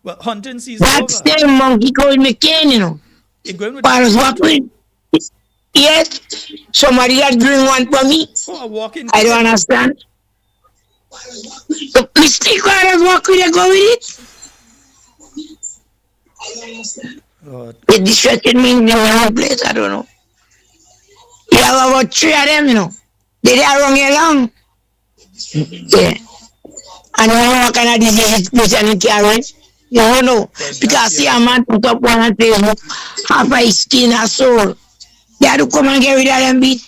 Well, hunting season that over. same monkey go with me cane, It going with what we? Yes. Somebody that bring one for me. Oh, a walking I don't understand. The mistake I walk with go with it. God. They distracted me in the wrong place, I don't know. You have about 3 of them, you know. They are wrong along. Yeah. And you know what kind of disease this person carry? You don't know. Because see a man put up one on Facebook, half of his skin or soul. They have to come and get rid of them beat.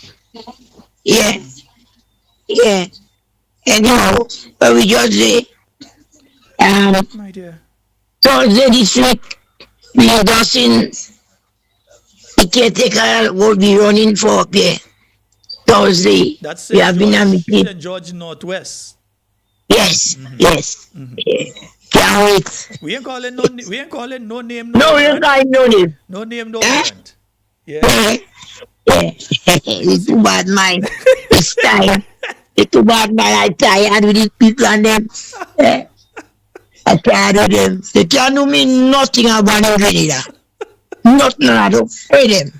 Yeah. Yeah. And you know, but we just say, My dear. Thursday this week, we are dusting, the caretaker will be running for up here. Thursday, That's we have been a meeting. St. George Northwest. Yes, yes. Yeah. Can't wait. We ain't calling no name, No, you can't know him. no name, no Eh? warrant. Yeah. Yeah. It's too bad, man. It's time. It's too bad, man. I'm tired with these people and them. I'm tired of them. They can't do me nothing about them, Grenada. Nothing. I don't pay them.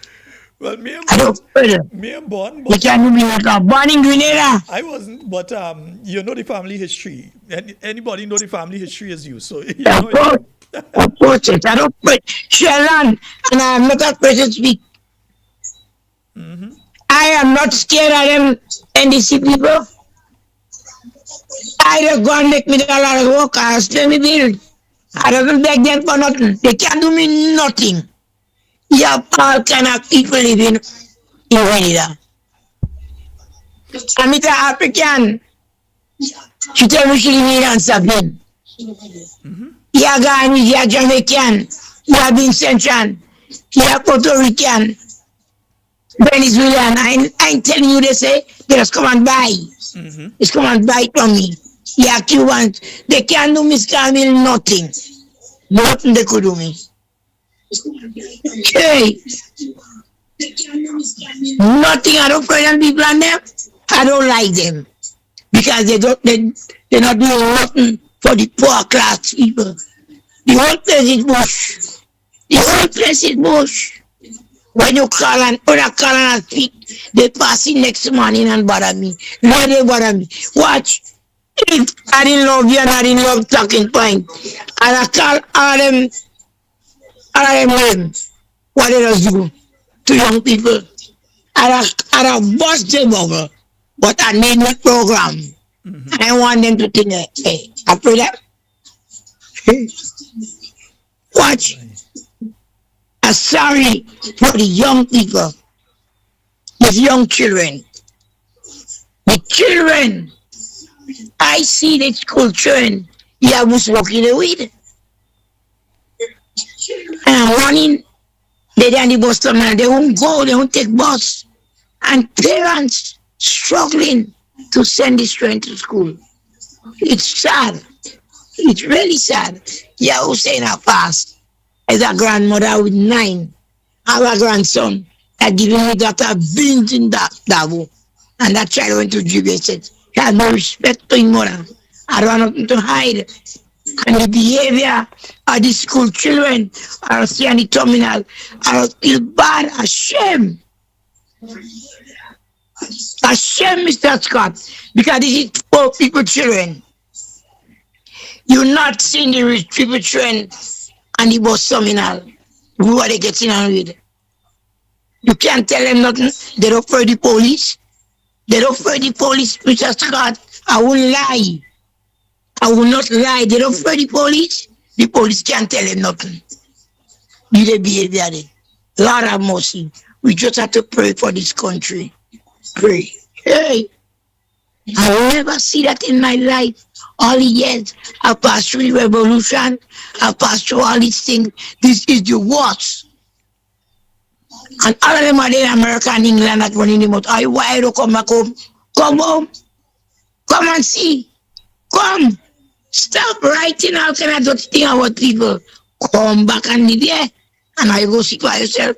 Well, I don't pay them. me and born, They but can't do me nothing. Born in Grenada. I wasn't. But you know the family history. Anybody know the family history as you, so you know. Of course, I don't pay. Sheldon, and I'm not a person to speak. I am not scared of them NDC people. I just go and make me a lot of work. I pay me bill. I don't beg them for nothing. They can't do me nothing. You have all kind of people living in Grenada. I'm an African. She tell me she live in Sabine. You are Ghanaian, you are Jamaican, you are Vincentian, you are Puerto Rican, Venezuelan. I'm telling you, they say, they just come and buy. Just come and buy from me. You are Cubans. They can't do Miss Camille nothing. Nothing they could do me. Hey. Nothing. I don't frighten people on them. I don't like them. Because they're not doing nothing for the poor class people. The whole place is bush. The whole place is bush. When you call and speak, they pass in next morning and bother me. No, they bother me. Watch. If I didn't love you and I didn't love talking point, and I call all them what they just do to young people. I bust them over, but I made my program. I want them to think, hey, I pray that. Watch. I'm sorry for the young people, these young children. The children, I see the school children, yeah, was walking the weed. And I'm running, they down the bus terminal, they won't go, they won't take bus. And parents struggling to send these children to school. It's sad. It's really sad. Yeah, who's saying I passed? As a grandmother with 9, I have a grandson that giving me daughter beans in Davo. And that child went to GBA said, he had no respect to his mother. I don't have nothing to hide. And the behavior of the school children are see on the terminal are still bad. A shame. A shame, Mr. Scott, because this is poor people children. You're not seeing the rich people children and the bus terminal. Who are they getting on with? You can't tell them nothing. They don't fear the police. They don't fear the police, Mr. Scott. I won't lie. I will not lie. They don't fear the police. The police can't tell them nothing. Do they behave there? Lord have mercy. We just have to pray for this country. Pray. Hey, I will never see that in my life. All the years I passed through the revolution, I passed through all these things. This is the worst. And all of them are there in America and England that running them out. Why don't come back home? Come home. Come and see. Come. Stop writing all kind of dirty thing about people. Come back and live there. And I go see by yourself.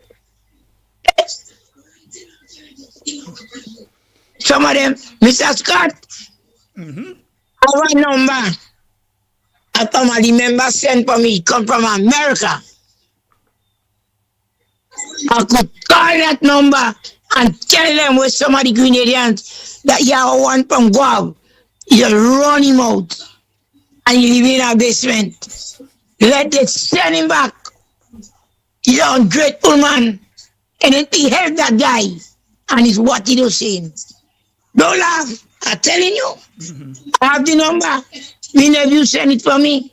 Some of them, Mr. Scott, I have a number. A family member sent for me, come from America. I could call that number and tell them with some of the Grenadians that you are one from Guav. You run him out and you live in a basement. Let it send him back. He's a ungrateful man. And then he help that guy. And it's what he was saying. Don't laugh. I'm telling you. I have the number. Me nephew send it for me.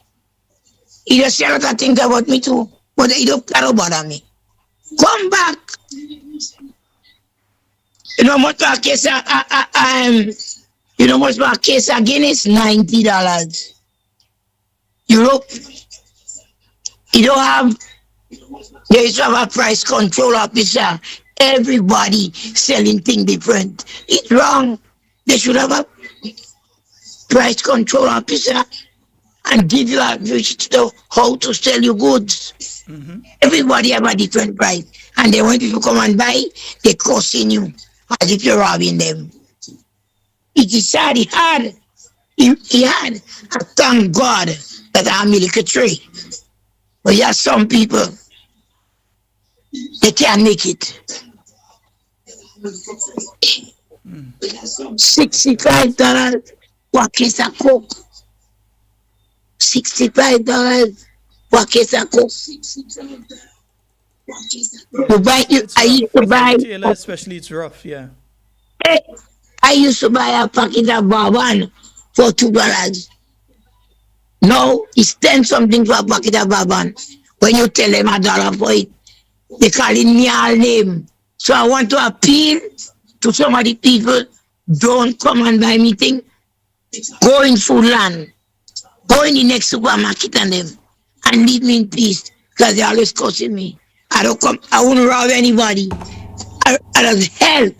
He just say a lot of things about me too. But he don't care about me. Come back. You know much for a case you know much for a case of Guinness? $90. Europe, you don't have, there is have a price control officer. Everybody selling things different. It's wrong. They should have a price control officer and give you advice to how to sell your goods. Everybody have a different price. And then when people come and buy, they cursing you as if you're robbing them. It is sad, he had. I thank God that I'm military. But you have some people, they can't make it. $65 for a case of Coke. $65 for a case of Coke. I used to buy. Especially it's rough, yeah. I used to buy a packet of bourbon for $2. Now it's 10 something for a packet of bourbon. When you tell them $1 for it, they calling me all name. So I want to appeal to some of the people, don't come and buy me thing. Go in Foodland. Go in the next supermarket and them. And leave me in peace. Because they're always cursing me. I wouldn't rob anybody. I don't help.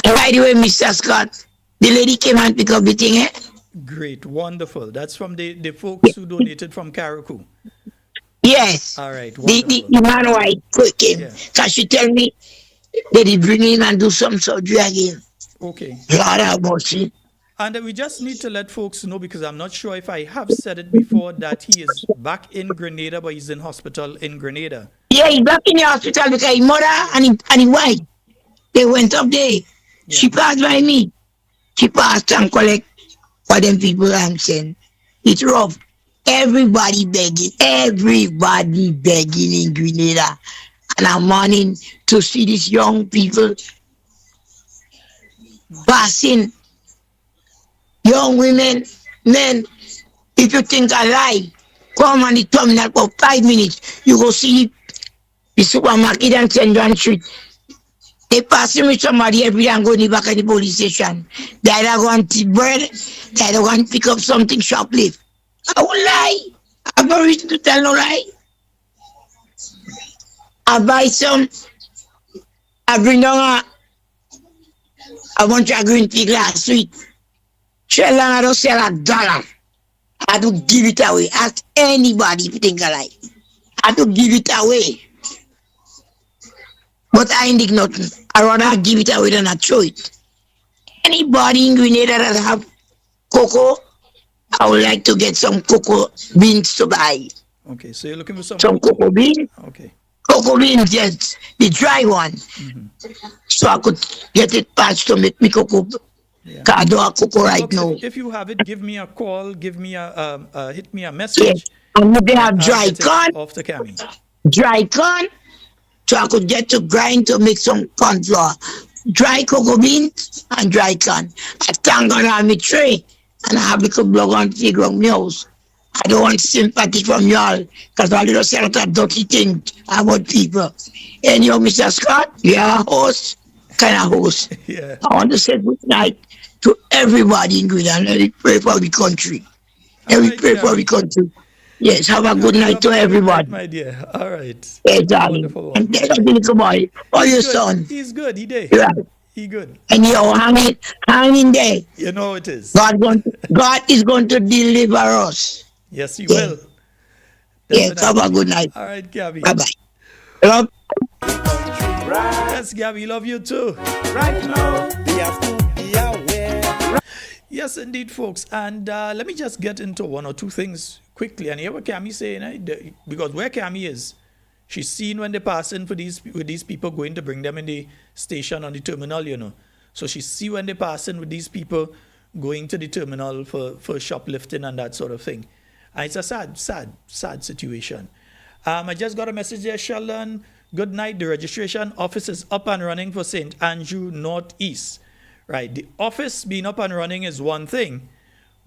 And by the way, Mr. Scott, the lady came and picked up the thing, eh? Great, wonderful. That's from the folks who donated from Carriacou. Yes. All right. The man white came. Because she tell me that he bring him and do some surgery again. Okay. Lord have mercy. And we just need to let folks know, because I'm not sure if I have said it before, that he is back in Grenada, but he's in hospital in Grenada. Yeah, he's back in the hospital because his mother and his wife, they went up there. Yeah. She passed by me. She passed and collect for them people I'm saying. It's rough. Everybody begging in Grenada. And I'm wanting to see these young people passing. Young women, men, if you think I lie, come on the terminal for 5 minutes. You go see the supermarket and St. John Street. They passing with somebody every day and go in the back of the police station. They either go and take bread, they either go and pick up something shoplift. I will lie. I have no reason to tell no lie. I buy some, I bring down a bunch of green tea glass sweet. Sheldon, I don't sell $1. I do give it away. Ask anybody if you think I like. I do give it away. But I ain't think nothing. I rather give it away than I throw it. Anybody in Grenada that have cocoa, I would like to get some cocoa beans to buy. Okay, so you're looking for some cocoa beans? Okay. Cocoa beans, yes, the dry one. So I could get it patched to make me cocoa. Yeah. I don't have cocoa right now. If you have it, give me a call, hit me a message. Yes. And they have dry corn. Off the cami. Dry corn. So I could get to grind to make some corn flour. Dry cocoa beans and dry corn. I thank God I have my tray and I have a little blog on the ground house. I don't want sympathy from y'all because all you say a lot of dirty things about people. And you, Mr. Scott, you are a host, kind of host. Yeah. I want to say good night to everybody in Grenada and let me pray for the country. Let me pray for the country. Yes, have a good night to everybody. My dear. All right. Yes, darling. And tell the little boy, or your son. He's good. He did. Yeah. He good. And you're hanging there. You know it is. God is going to deliver us. Yes, he will. Yes, have a good night. All right, Gabby. Bye-bye. Love. Yes, Gabby, love you too. Right now, we have to be aware. Yes, indeed, folks. And let me just get into one or two things quickly. And here what Cami saying, because where Cami is, she's seen when they pass in with these people going to bring them in the station on the terminal, you know. So she see when they pass in with these people going to the terminal for shoplifting and that sort of thing. And it's a sad situation. I just got a message there, Sheldon. Good night. The registration office is up and running for St. Andrew Northeast. Right. The office being up and running is one thing,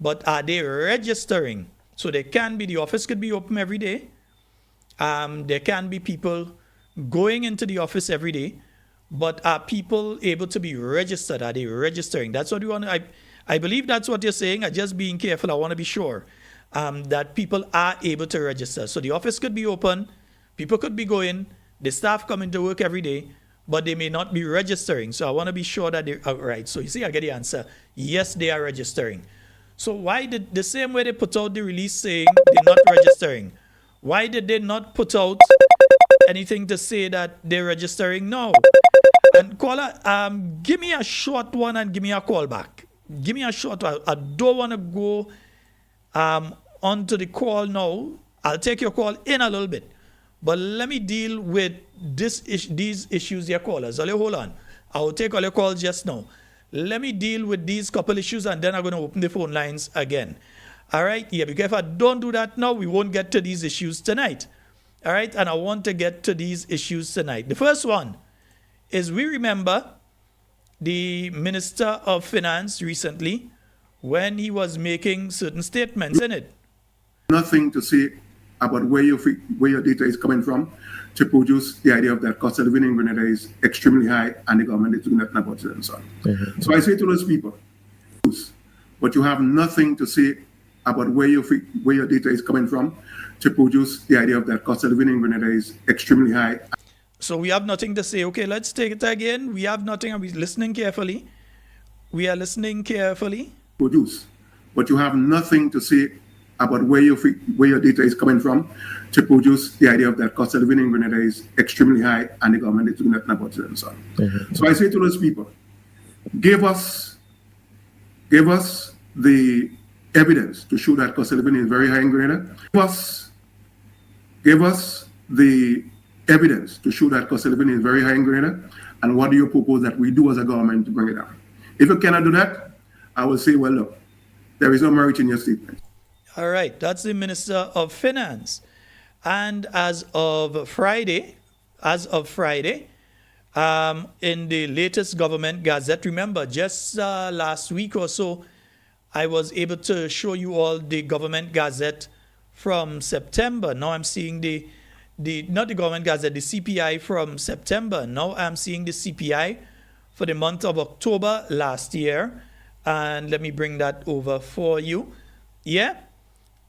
but are they registering? So the office could be open every day. There can be people going into the office every day, but are people able to be registered? Are they registering? That's what we want. I believe that's what you're saying. I'm just being careful. I want to be sure that people are able to register. So the office could be open, people could be going, the staff coming to work every day, but they may not be registering. So I want to be sure that they're right. So you see, I get the answer. Yes, they are registering. So why did the same way they put out the release saying they're not registering? Why did they not put out anything to say that they're registering now? And caller, give me a short one and give me a call back. Give me a short one. I don't want to go onto the call now. I'll take your call in a little bit. But let me deal with these issues, your callers. Hold on. I will take all your calls just now. Let me deal with these couple issues and then I'm going to open the phone lines again. All right? Yeah, because if I don't do that now, we won't get to these issues tonight. All right? And I want to get to these issues tonight. The first one is we remember the Minister of Finance recently when he was making certain statements in it. Nothing to say about where your data is coming from to produce the idea of that cost of living in Grenada is extremely high and the government is doing nothing about it and so on. Mm-hmm. So I say to those people, but you have nothing to say about where your data is coming from to produce the idea of that cost of living in Grenada is extremely high. So we have nothing to say. Okay, let's take it again. We have nothing. Are we listening carefully? We are listening carefully. Produce, but you have nothing to say about where your data is coming from to produce the idea of that cost of living in Grenada is extremely high and the government is doing nothing about it and so on. Mm-hmm. So I say to those people, give us the evidence to show that cost of living is very high in Grenada. Give us the evidence to show that cost of living is very high in Grenada, and what do you propose that we do as a government to bring it down? If you cannot do that, I will say, well, look, there is no merit in your statement. All right, that's the Minister of Finance. And as of Friday, in the latest government gazette, remember, just last week or so, I was able to show you all the government gazette from September. Now I'm seeing not the government gazette, the CPI from September. Now I'm seeing the CPI for the month of October last year. And let me bring that over for you. Yeah,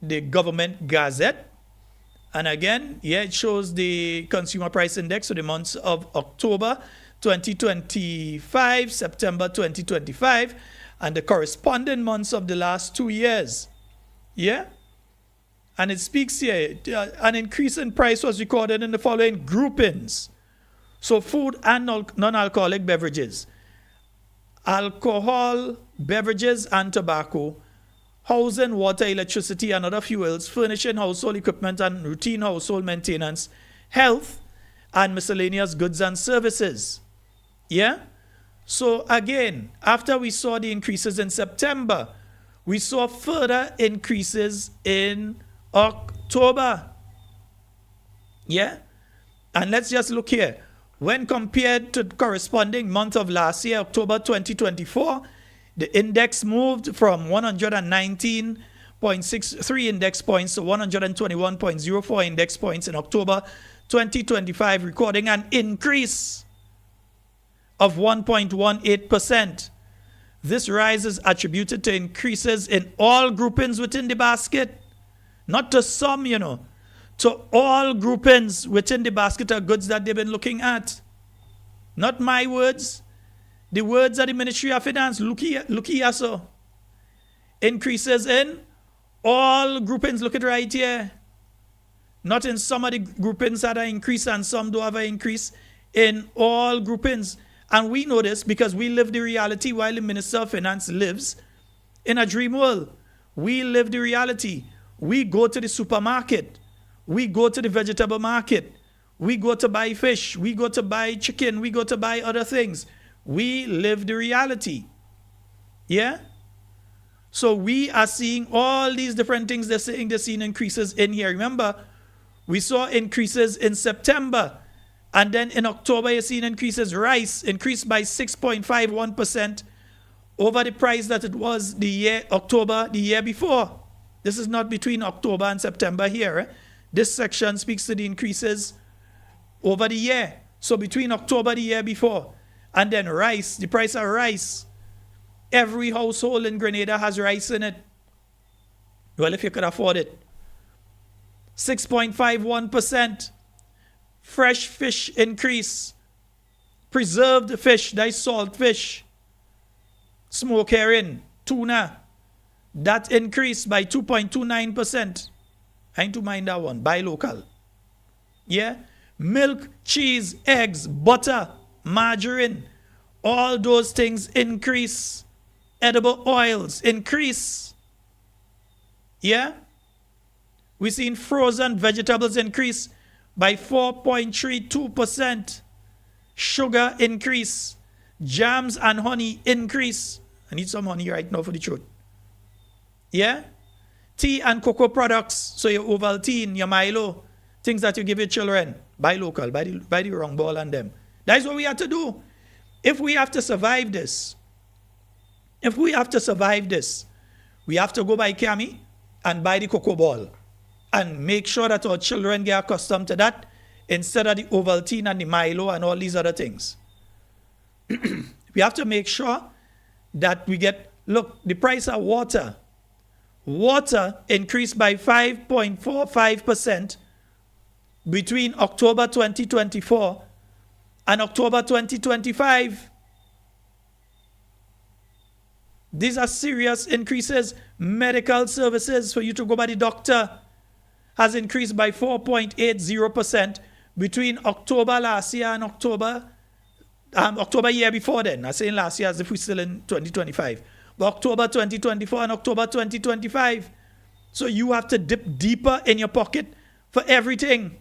the government gazette. And again, yeah, it shows the consumer price index for the months of October 2025, September 2025, and the corresponding months of the last 2 years. Yeah? And it speaks here, an increase in price was recorded in the following groupings. So food and non-alcoholic beverages, alcohol, beverages and tobacco, housing, water, electricity and other fuels, furnishing, household equipment and routine household maintenance, health, and miscellaneous goods and services. Yeah? So again, after we saw the increases in September, we saw further increases in October. Yeah? And let's just look here. When compared to the corresponding month of last year, October 2024, the index moved from 119.63 index points to 121.04 index points in October 2025, recording an increase of 1.18%. This rise is attributed to increases in all groupings within the basket, not to some, to all groupings within the basket of goods that they've been looking at. Not my words. The words of the Ministry of Finance. Look here, so. Increases in all groupings. Look at right here. Not in some of the groupings that are increased and some do have an increase. In all groupings. And we know this because we live the reality while the Minister of Finance lives in a dream world. We live the reality. We go to the supermarket. We go to the vegetable market. We go to buy fish. We go to buy chicken. We go to buy other things. We live the reality. Yeah? So we are seeing all these different things. They're saying they're seeing increases in here. Remember, we saw increases in September. And then in October, you're seeing increases. Rice increased by 6.51% over the price that it was October the year before. This is not between October and September here. This section speaks to the increases over the year. So between October the year before and then rice, the price of rice, every household in Grenada has rice in it. Well, if you could afford it. 6.51%. Fresh fish increase. Preserved fish, that is salt fish. Smoke herring, tuna. That increased by 2.29%. I ain't to mind that one. Buy local. Yeah? Milk, cheese, eggs, butter, margarine. All those things increase. Edible oils increase. Yeah? We've seen frozen vegetables increase by 4.32%. Sugar increase. Jams and honey increase. I need some honey right now for the truth. Yeah? Tea and cocoa products. So your Ovaltine, your Milo, things that you give your children. Buy local. Buy the wrong ball on them. That is what we have to do. If we have to survive this, we have to go buy Cami and buy the cocoa ball. And make sure that our children get accustomed to that instead of the Ovaltine and the Milo and all these other things. We have to make sure that we get, look, the price of water. Water increased by 5.45% between October 2024 and October 2025. These are serious increases. Medical services for you to go by the doctor has increased by 4.80% between October last year and October year before then. I'm saying last year as if we're still in 2025. But October 2024 and October 2025. So you have to dip deeper in your pocket for everything.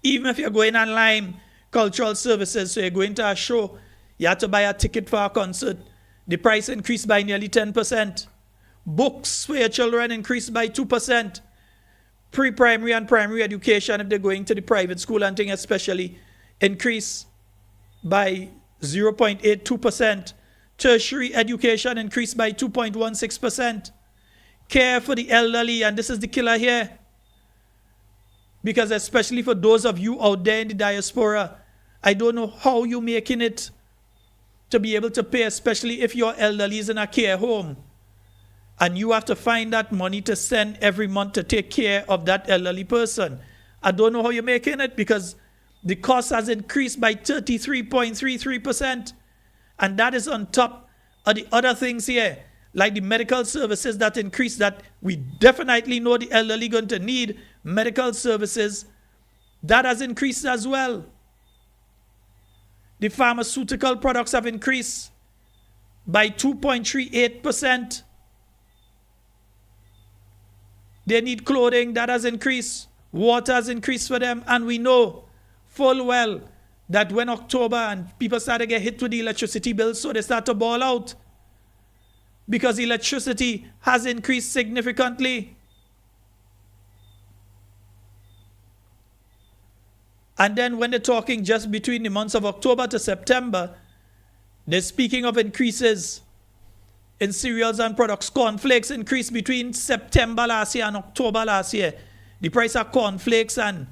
Even if you're going online, cultural services, so you're going to a show, you have to buy a ticket for a concert. The price increased by nearly 10%. Books for your children increased by 2%. Pre-primary and primary education, if they're going to the private school and things especially, increase by 0.82%. Tertiary education increased by 2.16%. Care for the elderly, and this is the killer here. Because especially for those of you out there in the diaspora, I don't know how you're making it to be able to pay, especially if your elderly is in a care home. And you have to find that money to send every month to take care of that elderly person. I don't know how you're making it because the cost has increased by 33.33%. And that is on top of the other things here, like the medical services that increase, that we definitely know the elderly going to need medical services. That has increased as well. The pharmaceutical products have increased by 2.38%. They need clothing, that has increased. Water has increased for them. And we know full well that when October and people start to get hit with the electricity bills, so they start to ball out. Because electricity has increased significantly. And then when they're talking just between the months of October to September, they're speaking of increases in cereals and products. Cornflakes increased between September last year and October last year. The price of cornflakes and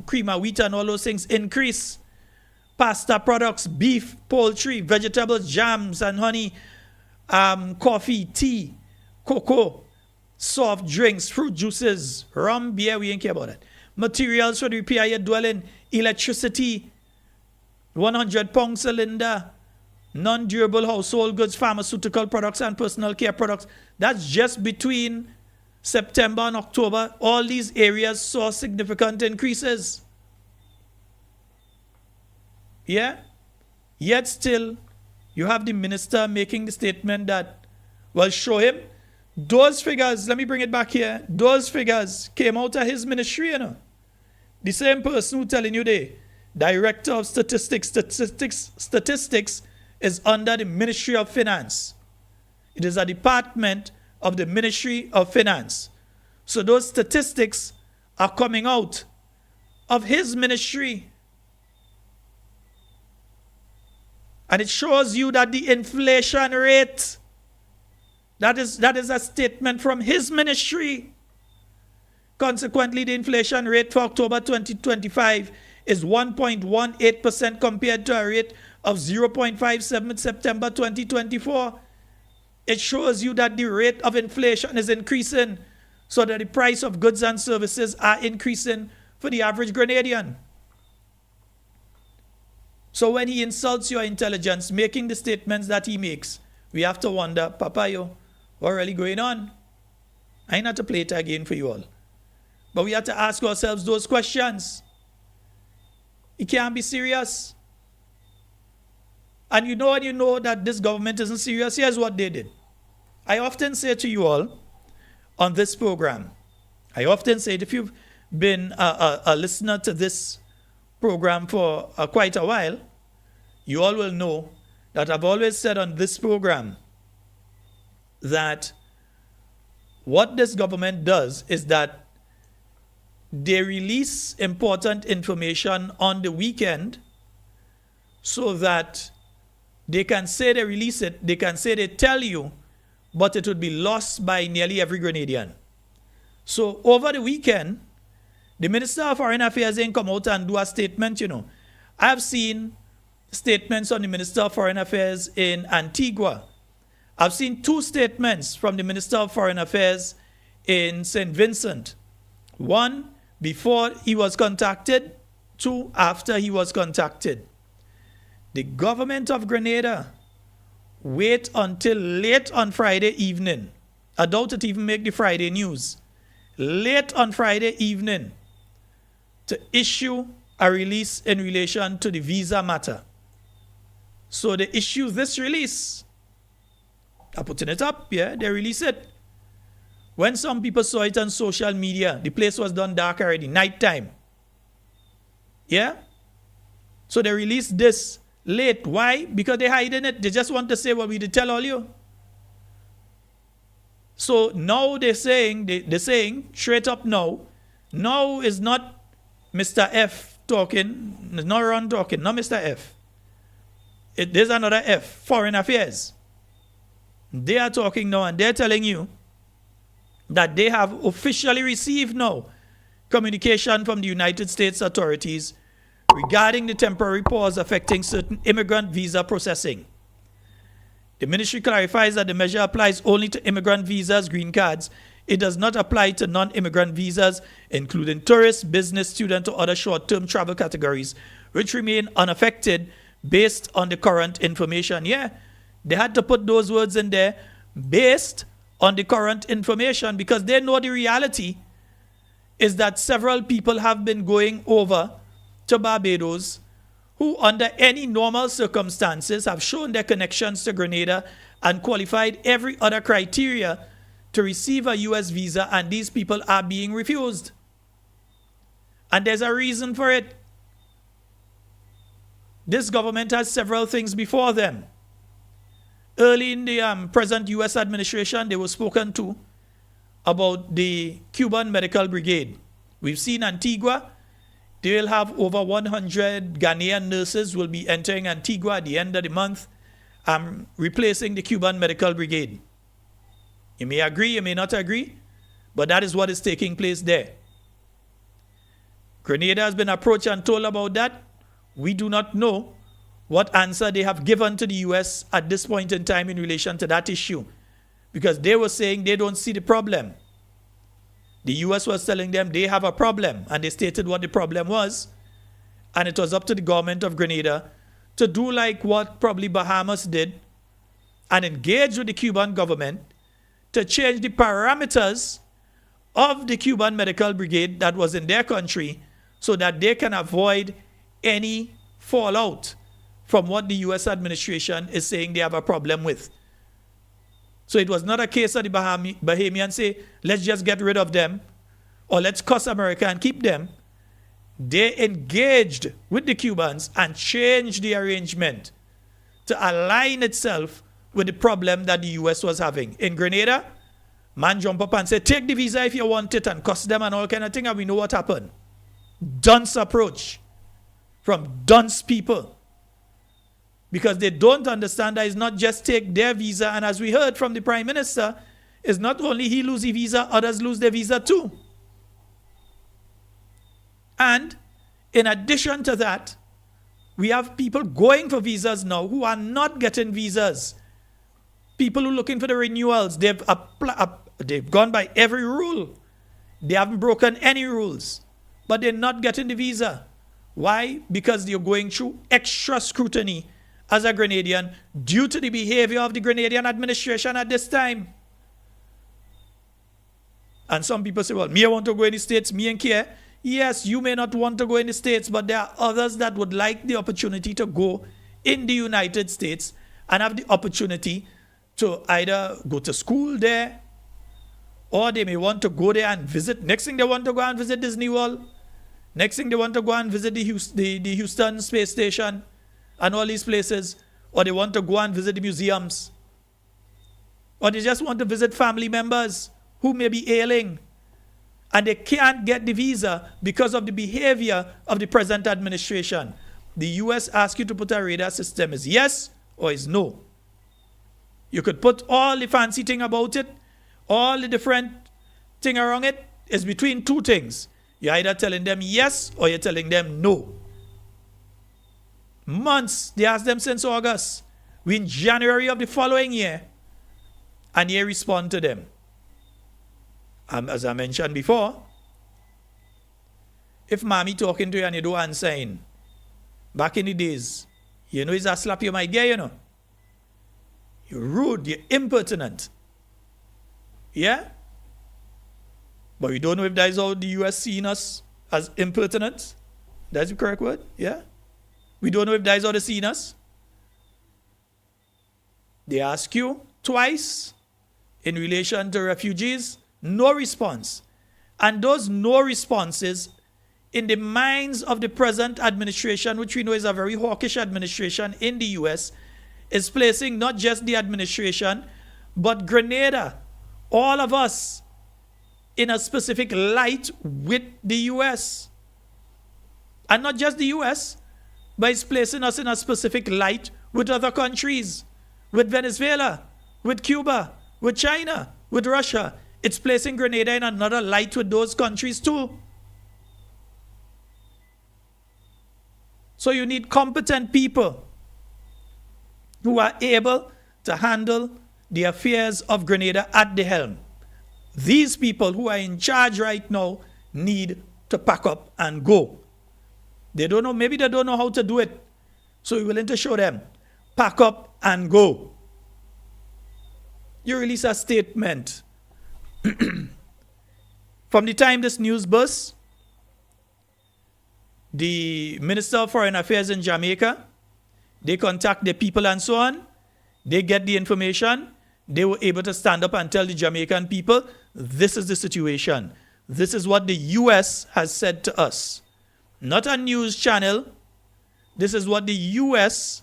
cream of wheat and all those things increase. Pasta products, beef, poultry, vegetables, jams and honey, coffee, tea, cocoa, soft drinks, fruit juices, rum, beer, we ain't care about that. Materials for the repair your dwelling, electricity, 100-pound cylinder, non-durable household goods, pharmaceutical products and personal care products. That's just between September and October. All these areas saw significant increases. Yeah? Yet still, you have the minister making the statement that, well, show him. Those figures, let me bring it back here. Those figures came out of his ministry, you know. The same person who telling you the Director of Statistics is under the Ministry of Finance. It is a department of the Ministry of Finance. So those statistics are coming out of his ministry. And it shows you that the inflation rate, that is a statement from his ministry. Consequently, the inflation rate for October 2025 is 1.18% compared to a rate of 0.57 in September 2024. It shows you that the rate of inflation is increasing, so that the price of goods and services are increasing for the average Grenadian. So when he insults your intelligence, making the statements that he makes, we have to wonder, Papa, what really going on? I ain't not to play it again for you all. But we have to ask ourselves those questions. It can't be serious. And you know that this government isn't serious. Here's what they did. I often say to you all on this program, I often say it, if you've been a listener to this program for quite a while, you all will know that I've always said on this program that what this government does is that they release important information on the weekend so that they can say they release it, they can say they tell you, but it would be lost by nearly every Grenadian. So over the weekend, the Minister of Foreign Affairs ain't come out and do a statement, I've seen statements on the Minister of Foreign Affairs in Antigua. I've seen 2 statements from the Minister of Foreign Affairs in St. Vincent. 1, before he was contacted. 2, after he was contacted. The government of Grenada wait until late on Friday evening. I doubt it even make the Friday news. Late on Friday evening to issue a release in relation to the visa matter. So they issue this release. I'm putting it up, they release it. When some people saw it on social media, the place was done dark already, nighttime. So they released this late. Why? Because they're hiding it. They just want to say what we did tell all you. So now they're saying straight up now is not Mr. F talking, it's not Ron talking, not Mr. F. There's another F, Foreign Affairs. They are talking now and they're telling you that they have officially received now communication from the United States authorities regarding the temporary pause affecting certain immigrant visa processing. The ministry clarifies that the measure applies only to immigrant visas, green cards. It does not apply to non-immigrant visas, including tourist, business, student, or other short-term travel categories, which remain unaffected based on the current information. They had to put those words in there, based on the current information, because they know the reality is that several people have been going over to Barbados who under any normal circumstances have shown their connections to Grenada and qualified every other criteria to receive a U.S. visa, and these people are being refused. And there's a reason for it. This government has several things before them. Early in the present U.S. administration, they were spoken to about the Cuban Medical Brigade. We've seen Antigua. They'll have over 100 Ghanaian nurses will be entering Antigua at the end of the month, replacing the Cuban Medical Brigade. You may agree, you may not agree, but that is what is taking place there. Grenada has been approached and told about that. We do not know what answer they have given to the U.S. at this point in time in relation to that issue, because they were saying they don't see the problem. The U.S. was telling them they have a problem, and they stated what the problem was, and it was up to the government of Grenada to do like what probably Bahamas did and engage with the Cuban government to change the parameters of the Cuban Medical Brigade that was in their country so that they can avoid any fallout from what the U.S. administration is saying they have a problem with. So it was not a case of the Bahamians say, let's just get rid of them or let's cuss America and keep them. They engaged with the Cubans and changed the arrangement to align itself with the problem that the US was having. In Grenada, man jump up and say, take the visa if you want it, and cost them and all kind of thing, and we know what happened. Dunce approach from dunce people. Because they don't understand that it's not just take their visa, and as we heard from the Prime Minister, it's not only he lose the visa, others lose their visa too. And in addition to that, we have people going for visas now who are not getting visas. People who are looking for the renewals, they've gone by every rule. They haven't broken any rules, but they're not getting the visa. Why? Because they're going through extra scrutiny as a Grenadian due to the behavior of the Grenadian administration at this time. And some people say, well, me I want to go in the States, me and care. Yes, you may not want to go in the States, but there are others that would like the opportunity to go in the United States and have the opportunity to either go to school there, or they may want to go there and visit. Next thing they want to go and visit Disney World. Next thing they want to go and visit the Houston Space Station and all these places. Or they want to go and visit the museums. Or they just want to visit family members who may be ailing. And they can't get the visa because of the behavior of the present administration. The US asks you to put a radar system. Is yes or is no. You could put all the fancy thing about it, all the different thing around it is between two things. You're either telling them yes or you're telling them no. Months, they asked them since August. We're in January of the following year, and they respond to them. As I mentioned before, if mommy talking to you and you don't answer, back in the days, you know it's a slap you might get, you know. You're rude, you're impertinent. Yeah? But we don't know if that is how the US seeing us as impertinent. That's the correct word? Yeah? We don't know if that is how they seeing us. They ask you twice in relation to refugees. No response. And those no responses, in the minds of the present administration, which we know is a very hawkish administration in the US, is placing not just the administration, but Grenada, all of us, in a specific light with the US. And not just the US, but it's placing us in a specific light with other countries, with Venezuela, with Cuba, with China, with Russia. It's placing Grenada in another light with those countries too. So you need competent people who are able to handle the affairs of Grenada at the helm. These people who are in charge right now need to pack up and go. They don't know, maybe they don't know how to do it. So we're willing to show them. Pack up and go. You release a statement. From the time this news burst, the Minister of Foreign Affairs in Jamaica, they contact the people and so on. They get the information. They were able to stand up and tell the Jamaican people, this is the situation. This is what the US has said to us. Not a news channel. This is what the US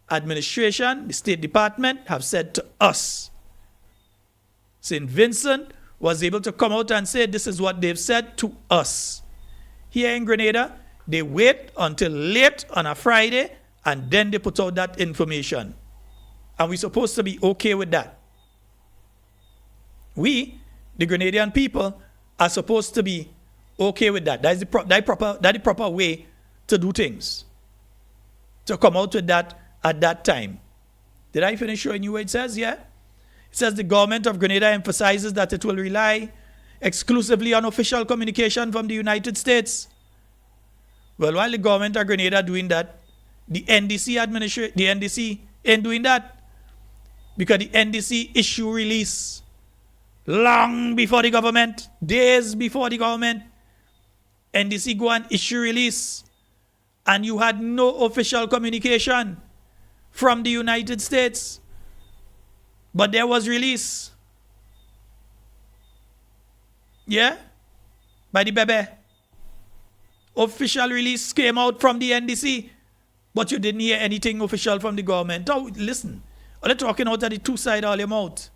administration, the State Department have said to us. St. Vincent was able to come out and say, this is what they've said to us. Here in Grenada, they wait until late on a Friday, and then they put out that information. And we're supposed to be okay with that. We, the Grenadian people, are supposed to be okay with that. That's the proper way to do things. To come out with that at that time. Did I finish showing you what it says? Yeah? It says the government of Grenada emphasizes that it will rely exclusively on official communication from the United States. Well, while the government of Grenada doing that, the NDC ain't doing that. Because the NDC issue release long before the government, days before the government. NDC go and issue release. And you had no official communication from the United States. But there was release. Yeah? By the baby. Official release came out from the NDC. But you didn't hear anything official from the government. Oh, listen. Or they're talking out of the two sides of your mouth.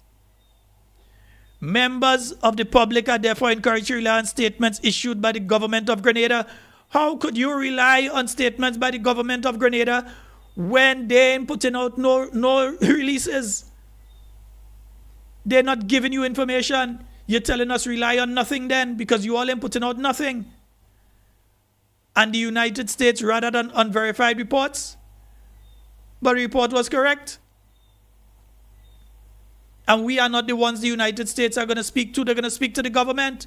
Members of the public are therefore encouraged to rely on statements issued by the government of Grenada. How could you rely on statements by the government of Grenada when they ain't putting out no releases? They're not giving you information. You're telling us rely on nothing then because you all ain't putting out nothing. And the United States rather than unverified reports. But the report was correct. And we are not the ones the United States are going to speak to. They're going to speak to the government.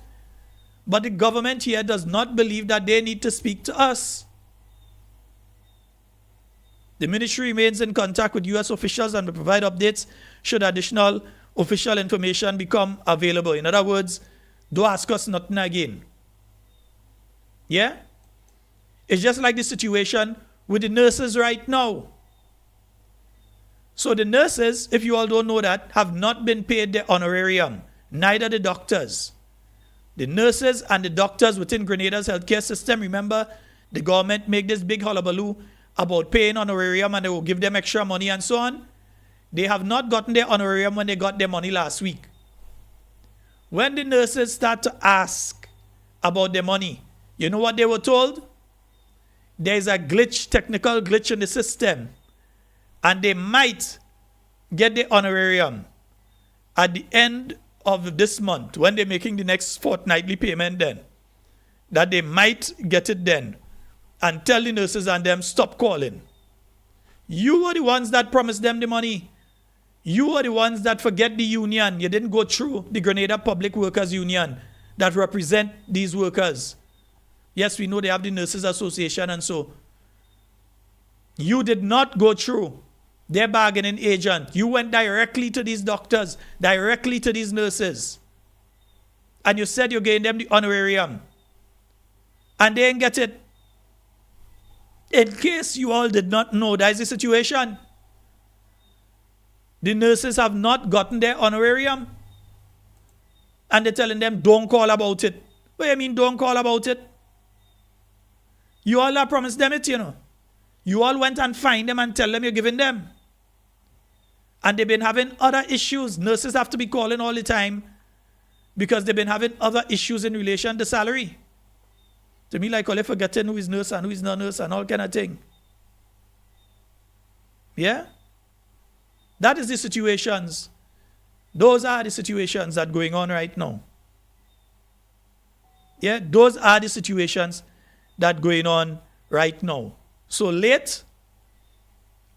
But the government here does not believe that they need to speak to us. The ministry remains in contact with U.S. officials and will provide updates should additional official information become available. In other words, don't ask us nothing again. Yeah? It's just like the situation with the nurses right now. So the nurses, if you all don't know that, have not been paid their honorarium. Neither the doctors. The nurses and the doctors within Grenada's healthcare system, remember, the government make this big hullabaloo about paying honorarium and they will give them extra money and so on. They have not gotten their honorarium when they got their money last week. When the nurses start to ask about their money, you know what they were told? There's a glitch, technical glitch in the system. And they might get the honorarium at the end of this month when they're making the next fortnightly payment then. That they might get it then. And tell the nurses and them, stop calling. You were the ones that promised them the money. You were the ones that forget the union. You didn't go through the Grenada Public Workers Union that represent these workers. Yes, we know they have the Nurses Association and so. You did not go through their bargaining agent. You went directly to these doctors, directly to these nurses. And you said you're getting them the honorarium. And they didn't get it. In case you all did not know, that is the situation. The nurses have not gotten their honorarium. And they're telling them, don't call about it. What do you mean, don't call about it? You all have promised them it, you know. You all went and find them and tell them you're giving them. And they've been having other issues. Nurses have to be calling all the time because they've been having other issues in relation to salary. To me, like, all they forgetting who is nurse and who is not nurse and all kind of thing. Yeah? That is the situations. Those are the situations that are going on right now. Yeah? Those are the situations that are going on right now. So late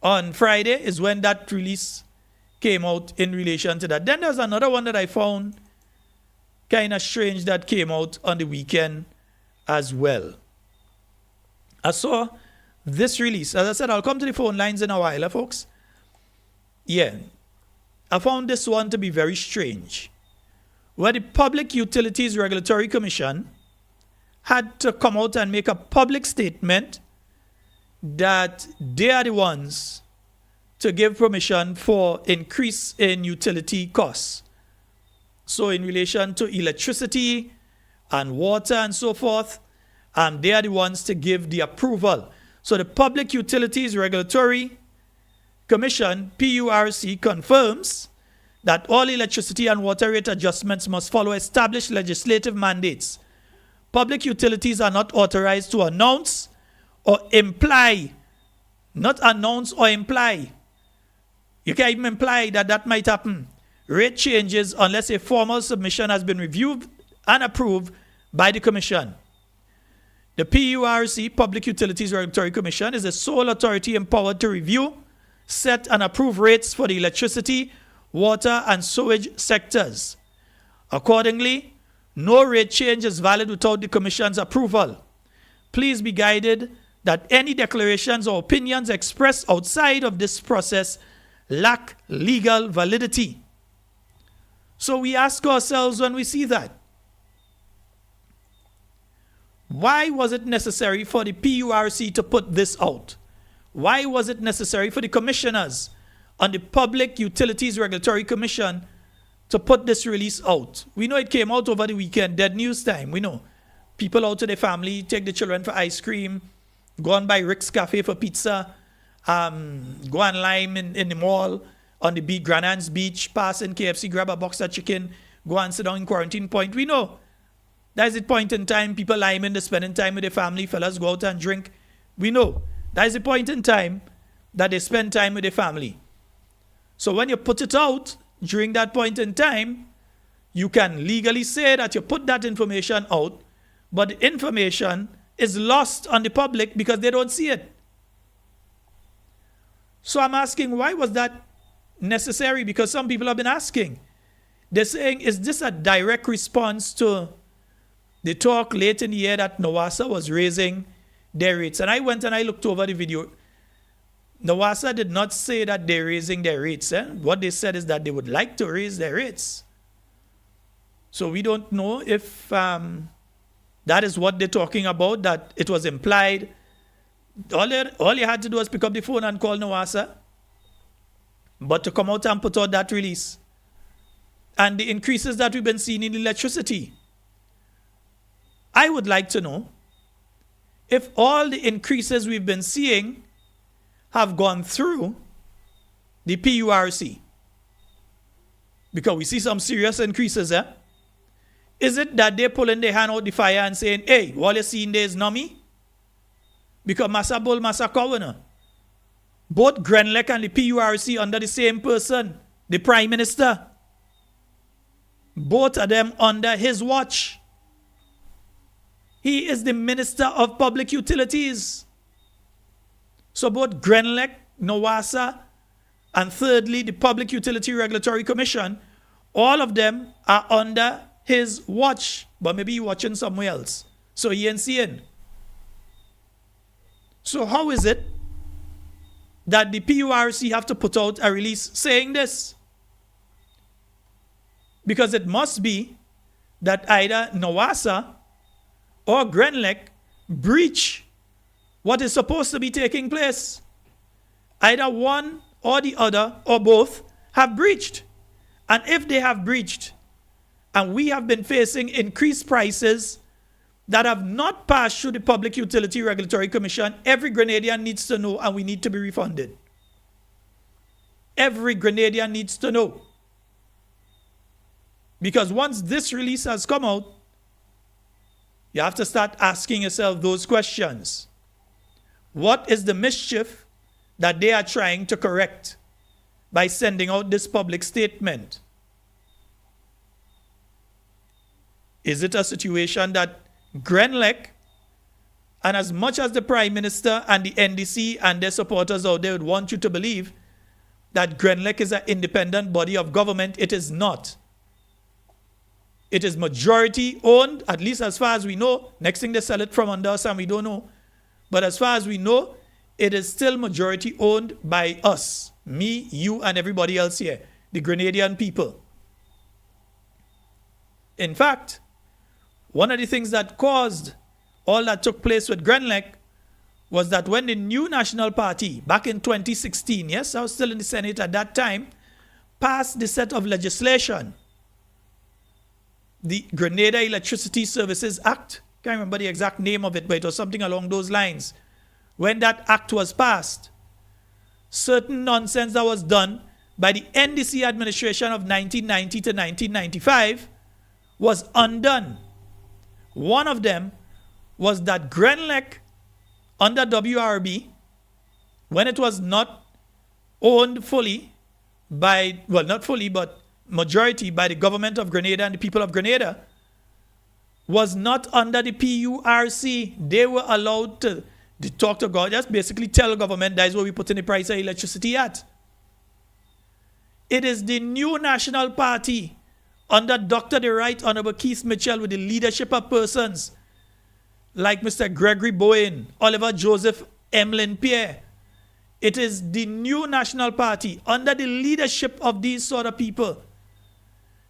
on Friday is when that release came out in relation to that. Then there's another one that I found kind of strange that came out on the weekend as well. I saw this release. As I said, I'll come to the phone lines in a while, folks. Yeah. I found this one to be very strange. Where the Public Utilities Regulatory Commission had to come out and make a public statement that they are the ones to give permission for increase in utility costs. So in relation to electricity and water and so forth, they are the ones to give the approval. So the Public Utilities Regulatory Commission, PURC, confirms that all electricity and water rate adjustments must follow established legislative mandates. Public utilities are not authorized to announce or imply, not announce or imply. You can't even imply that that might happen. Rate changes unless a formal submission has been reviewed and approved by the Commission. The PURC, Public Utilities Regulatory Commission, is the sole authority empowered to review, set and approve rates for the electricity, water and sewage sectors. Accordingly, no rate change is valid without the Commission's approval. Please be guided that any declarations or opinions expressed outside of this process lack legal validity. So we ask ourselves when we see that, why was it necessary for the PURC to put this out? Why was it necessary for the commissioners on the Public Utilities Regulatory Commission to put this release out? We know it came out over the weekend, dead news time. We know people out to their family, take the children for ice cream, go on by Rick's Cafe for pizza, go on Lime in the mall, on the beach, Granan's Beach, pass in KFC, grab a box of chicken, go and sit down in quarantine point. We know. That is the point in time people lime in, they're spending time with their family, fellas go out and drink. We know. That is the point in time that they spend time with their family. So when you put it out during that point in time, you can legally say that you put that information out, but the information is lost on the public because they don't see it. So I'm asking, why was that necessary? Because some people have been asking. They're saying, is this a direct response to the talk late in the year that NOWASA was raising their rates? And I went and I looked over the video. NOWASA did not say that they're raising their rates. What they said is that they would like to raise their rates. So we don't know if that is what they're talking about, that it was implied. All you had to do was pick up the phone and call NOWASA. But to come out and put out that release. And the increases that we've been seeing in electricity. I would like to know if all the increases we've been seeing have gone through the PURC. Because we see some serious increases, eh? Is it that they're pulling their hand out the fire and saying, hey, all you're seeing there is nummy? Because Massa Bull, Massa Cow, both Grenlec and the PURC under the same person, the Prime Minister. Both of them under his watch. He is the Minister of Public Utilities. So both Grenlec, NOWASA, and thirdly, the Public Utility Regulatory Commission, all of them are under his watch. But maybe he's watching somewhere else. So he ain't seeing. So how is it that the PURC have to put out a release saying this? Because it must be that either NOWASA or Grenlec breach what is supposed to be taking place. Either one or the other or both have breached. And if they have breached, and we have been facing increased prices that have not passed through the Public Utility Regulatory Commission, every Grenadian needs to know, and we need to be refunded. Every Grenadian needs to know. Because once this release has come out, you have to start asking yourself those questions. What is the mischief that they are trying to correct by sending out this public statement? Is it a situation that Grenlec, and as much as the Prime Minister and the NDC and their supporters out there would want you to believe that Grenlec is an independent body of government, it is not. It is majority owned, at least as far as we know. Next thing they sell it from under us and we don't know. But as far as we know, it is still majority owned by us. Me, you, and everybody else here. The Grenadian people. In fact, one of the things that caused all that took place with Grenlec was that when the new National Party, back in 2016, yes, I was still in the Senate at that time, passed the set of legislation, the Grenada Electricity Services Act. Can't remember the exact name of it, but it was something along those lines. When that act was passed, certain nonsense that was done by the NDC administration of 1990 to 1995 was undone. One of them was that Grenlec under WRB, when it was not owned fully by, well, not fully, but majority by the government of Grenada and the people of Grenada, was not under the PURC. They were allowed to talk to God, just basically tell the government that is where we put in the price of electricity at. It is the new National Party under Dr. the Right Honorable Keith Mitchell with the leadership of persons like Mr. Gregory Bowen, Oliver Joseph, Emlyn Pierre. It is the new National Party under the leadership of these sort of people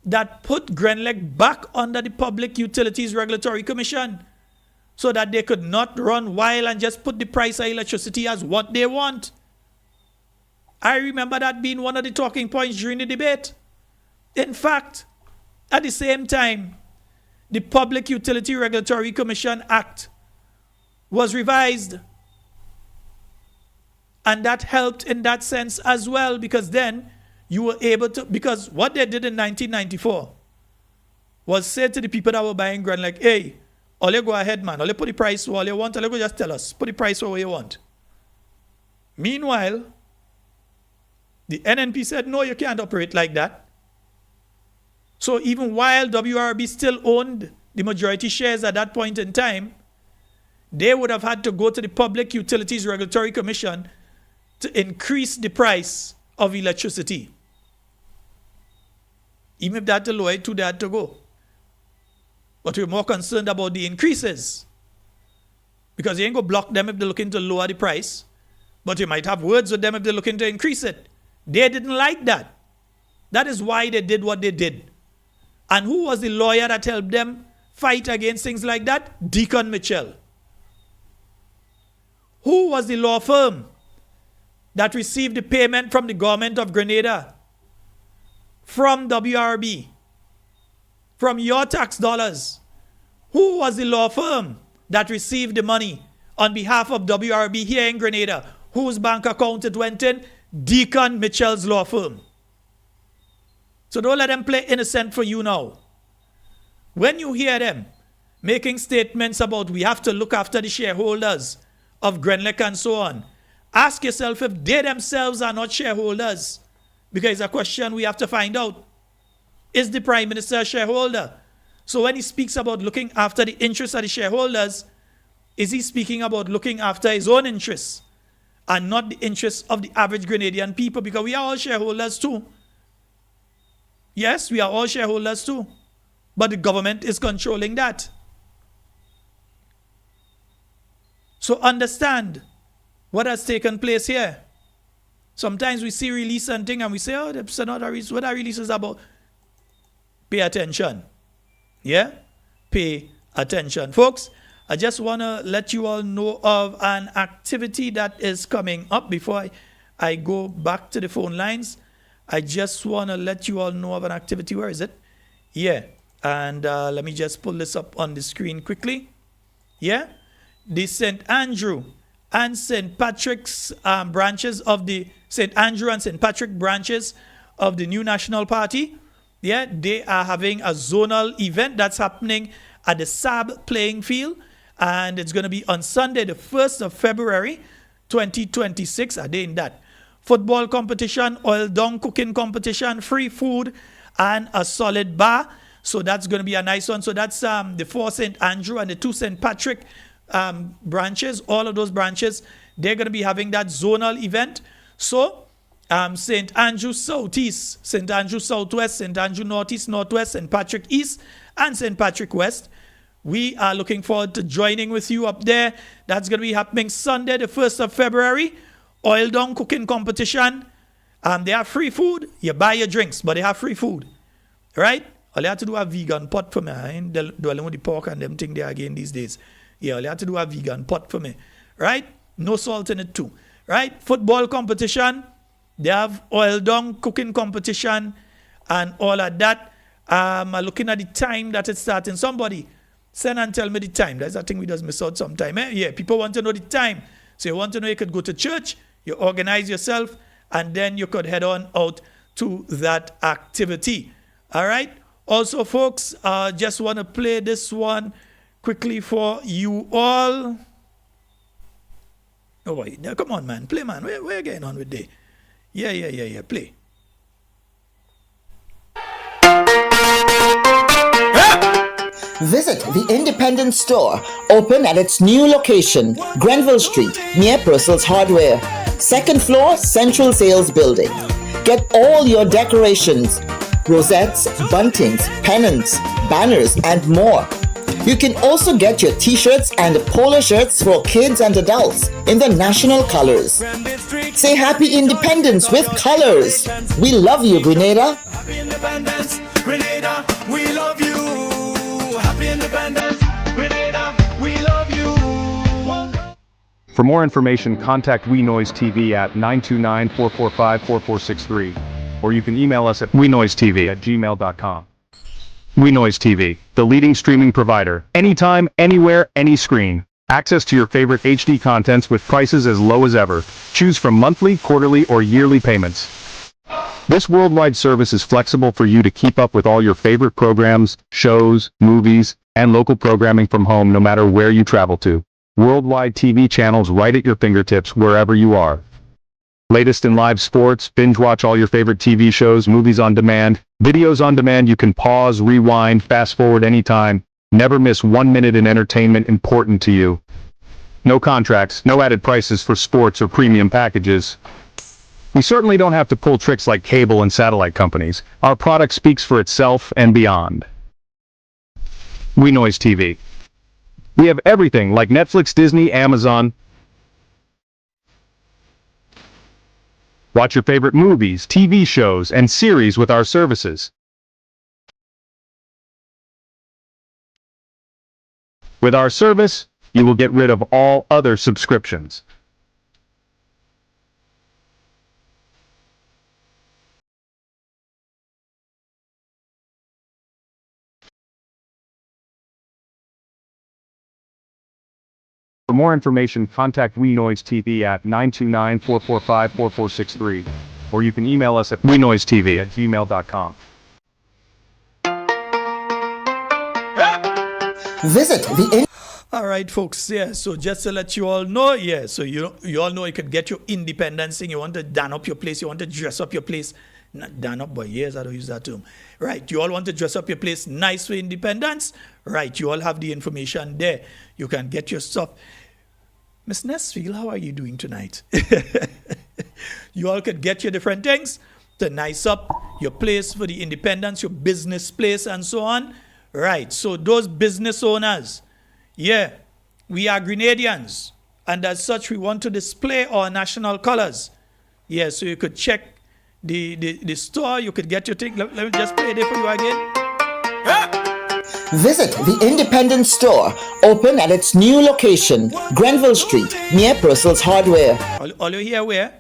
that put Grenlec back under the Public Utilities Regulatory Commission so that they could not run wild and just put the price of electricity as what they want. I remember that being one of the talking points during the debate. In fact, at the same time, the Public Utility Regulatory Commission Act was revised. And that helped in that sense as well, because then you were able to, because what they did in 1994 was say to the people that were buying Grenada, like, hey, all you go ahead, man. All you put the price all you want. All you go just tell us. Put the price where you want. Meanwhile, the NNP said, no, you can't operate like that. So even while WRB still owned the majority shares at that point in time, they would have had to go to the Public Utilities Regulatory Commission to increase the price of electricity. Even if they had to lower it, they had to go. But we're more concerned about the increases. Because you ain't going to block them if they're looking to lower the price. But you might have words with them if they're looking to increase it. They didn't like that. That is why they did what they did. And who was the lawyer that helped them fight against things like that? Deacon Mitchell. Who was the law firm that received the payment from the government of Grenada? From WRB. From your tax dollars. Who was the law firm that received the money on behalf of WRB here in Grenada? Whose bank account it went in? Deacon Mitchell's law firm. So don't let them play innocent for you now. When you hear them making statements about we have to look after the shareholders of Grenada and so on, ask yourself if they themselves are not shareholders. Because it's a question we have to find out. Is the Prime Minister a shareholder? So when he speaks about looking after the interests of the shareholders, is he speaking about looking after his own interests and not the interests of the average Grenadian people? Because we are all shareholders too. Yes, we are all shareholders too. But the government is controlling that. So understand what has taken place here. Sometimes we see release something and we say, oh, that's not a release. What that release is about? Pay attention. Yeah? Pay attention. Folks, I just want to let you all know of an activity that is coming up before I go back to the phone lines. I just want to let you all know of an activity. Where is it? Yeah. And let me just pull this up on the screen quickly. Yeah. The St. Andrew and St. Patrick's branches of the St. Andrew and St. Patrick branches of the New National Party. Yeah. They are having a zonal event that's happening at the SAB playing field. And it's going to be on Sunday, the 1st of February, 2026. Are they in that? Football competition, oil down cooking competition, free food, and a solid bar. So that's going to be a nice one. So that's the 4 St. Andrew and the 2 St. Patrick branches. All of those branches, they're going to be having that zonal event. So St. Andrew Southeast, St. Andrew Southwest, St. Andrew Northeast, Northwest, St. Patrick East, and St. Patrick West. We are looking forward to joining with you up there. That's going to be happening Sunday, the 1st of February. Oil down cooking competition. They have free food. You buy your drinks, but they have free food. Right? All you have to do a vegan pot for me. I ain't dwelling with the pork and them thing there again these days. Yeah, all you have to do a vegan pot for me. Right? No salt in it too. Right? Football competition. They have oil down cooking competition and all of that. I'm looking at the time that it's starting. Somebody send and tell me the time. That's a thing we just miss out sometime. Yeah, people want to know the time. So you want to know, you could go to church, you organize yourself, and then you could head on out to that activity. All right? Also, folks, just want to play this one quickly for you all. Oh, boy. Now, come on, man. Play, man. Where you getting on with day? Yeah. Play. Visit the Independent Store, open at its new location, Grenville Street, near Purcell's Hardware. Second floor, Central Sales Building. Get all your decorations, rosettes, buntings, pennants, banners, and more. You can also get your t-shirts and polo shirts for kids and adults in the national colors. Say Happy Independence with colors. We love you, Grenada. Happy Independence, Grenada, we love you. Happy Independence, Grenada, we love you. For more information, contact We Noise TV at 929-445-4463, or you can email us at wenoisetv@gmail.com. We Noise TV, the leading streaming provider. Anytime, anywhere, any screen. Access to your favorite HD contents with prices as low as ever. Choose from monthly, quarterly, or yearly payments. This worldwide service is flexible for you to keep up with all your favorite programs, shows, movies, and local programming from home no matter where you travel to. Worldwide TV channels right at your fingertips wherever you are. Latest in live sports, binge watch all your favorite TV shows, movies on demand, videos on demand. You can pause, rewind, fast forward anytime. Never miss 1 minute in entertainment important to you. No contracts, no added prices for sports or premium packages. We certainly don't have to pull tricks like cable and satellite companies. Our product speaks for itself and beyond. We Noise TV. We have everything like Netflix, Disney, Amazon. Watch your favorite movies, TV shows, and series with our services. With our service, you will get rid of all other subscriptions. For more information, contact We Noise TV at 929-445-4463, or you can email us at wenoisetv@gmail.com. Visit the All right, folks. Yeah, so just to let you all know, yeah, so you all know you could get your independence thing. You want to dan up your place. You want to dress up your place. Not dan up, but years I don't use that term. Right, you all want to dress up your place nice for independence. Right, you all have the information there. You can get your stuff. Miss Nesfield, how are you doing tonight? You all could get your different things to nice up your place for the independence, your business place, and so on. Right, so those business owners, yeah, we are Grenadians, and as such, we want to display our national colors. Yeah, so you could check the store, you could get your thing. Let me just play it for you again. Visit the Independent Store, open at its new location, Grenville Street, near Purcell's Hardware. All you hear where?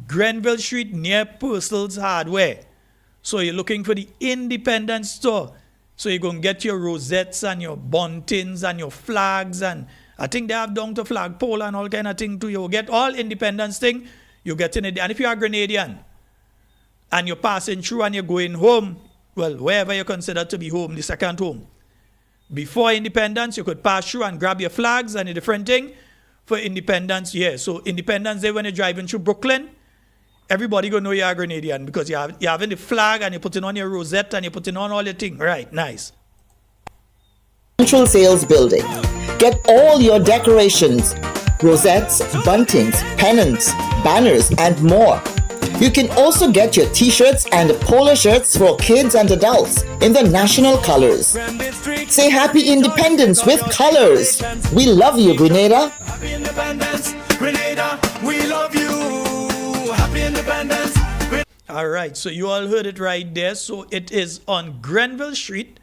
Grenville Street, near Purcell's Hardware. So you're looking for the Independent Store. So you're going to get your rosettes and your buntings and your flags, and I think they have down to flagpole and all kind of thing too. You'll get all independence thing, you get in it. And if you are Grenadian and you're passing through and you're going home, well, wherever you consider to be home, the second home, before independence, you could pass through and grab your flags and a different thing for independence. Yeah, so Independence Day when you're driving through Brooklyn, everybody gonna know you're a Grenadian because you're having the flag and you're putting on your rosette and you're putting on all your thing. Right, nice. Central Sales Building. Get all your decorations, rosettes, buntings, pennants, banners, and more. You can also get your t-shirts and polo shirts for kids and adults in the national colors. Say Happy Independence with colors. We love you, Grenada. Happy Independence, Grenada, we love you. Happy Independence. All right, so you all heard it right there. So it is on Grenville Street,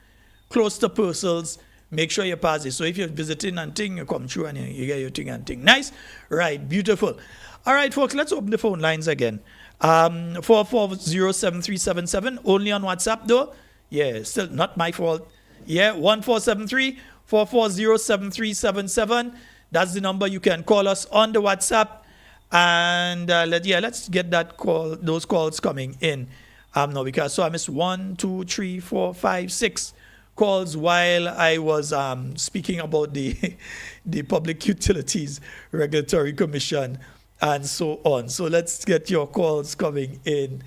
close to Purcell's. Make sure you pass it. So if you're visiting and thing, you come through and you get your thing and thing. Nice? Right, beautiful. All right, folks, let's open the phone lines again. 4407377, only on WhatsApp though. Yeah, still not my fault. Yeah, 1473-440-7377. That's the number. You can call us on the WhatsApp. And let's get those calls coming in. Now because so I missed 1, 2, 3, 4, 5, 6 calls while I was speaking about the Public Utilities Regulatory Commission and so on. So let's get your calls coming in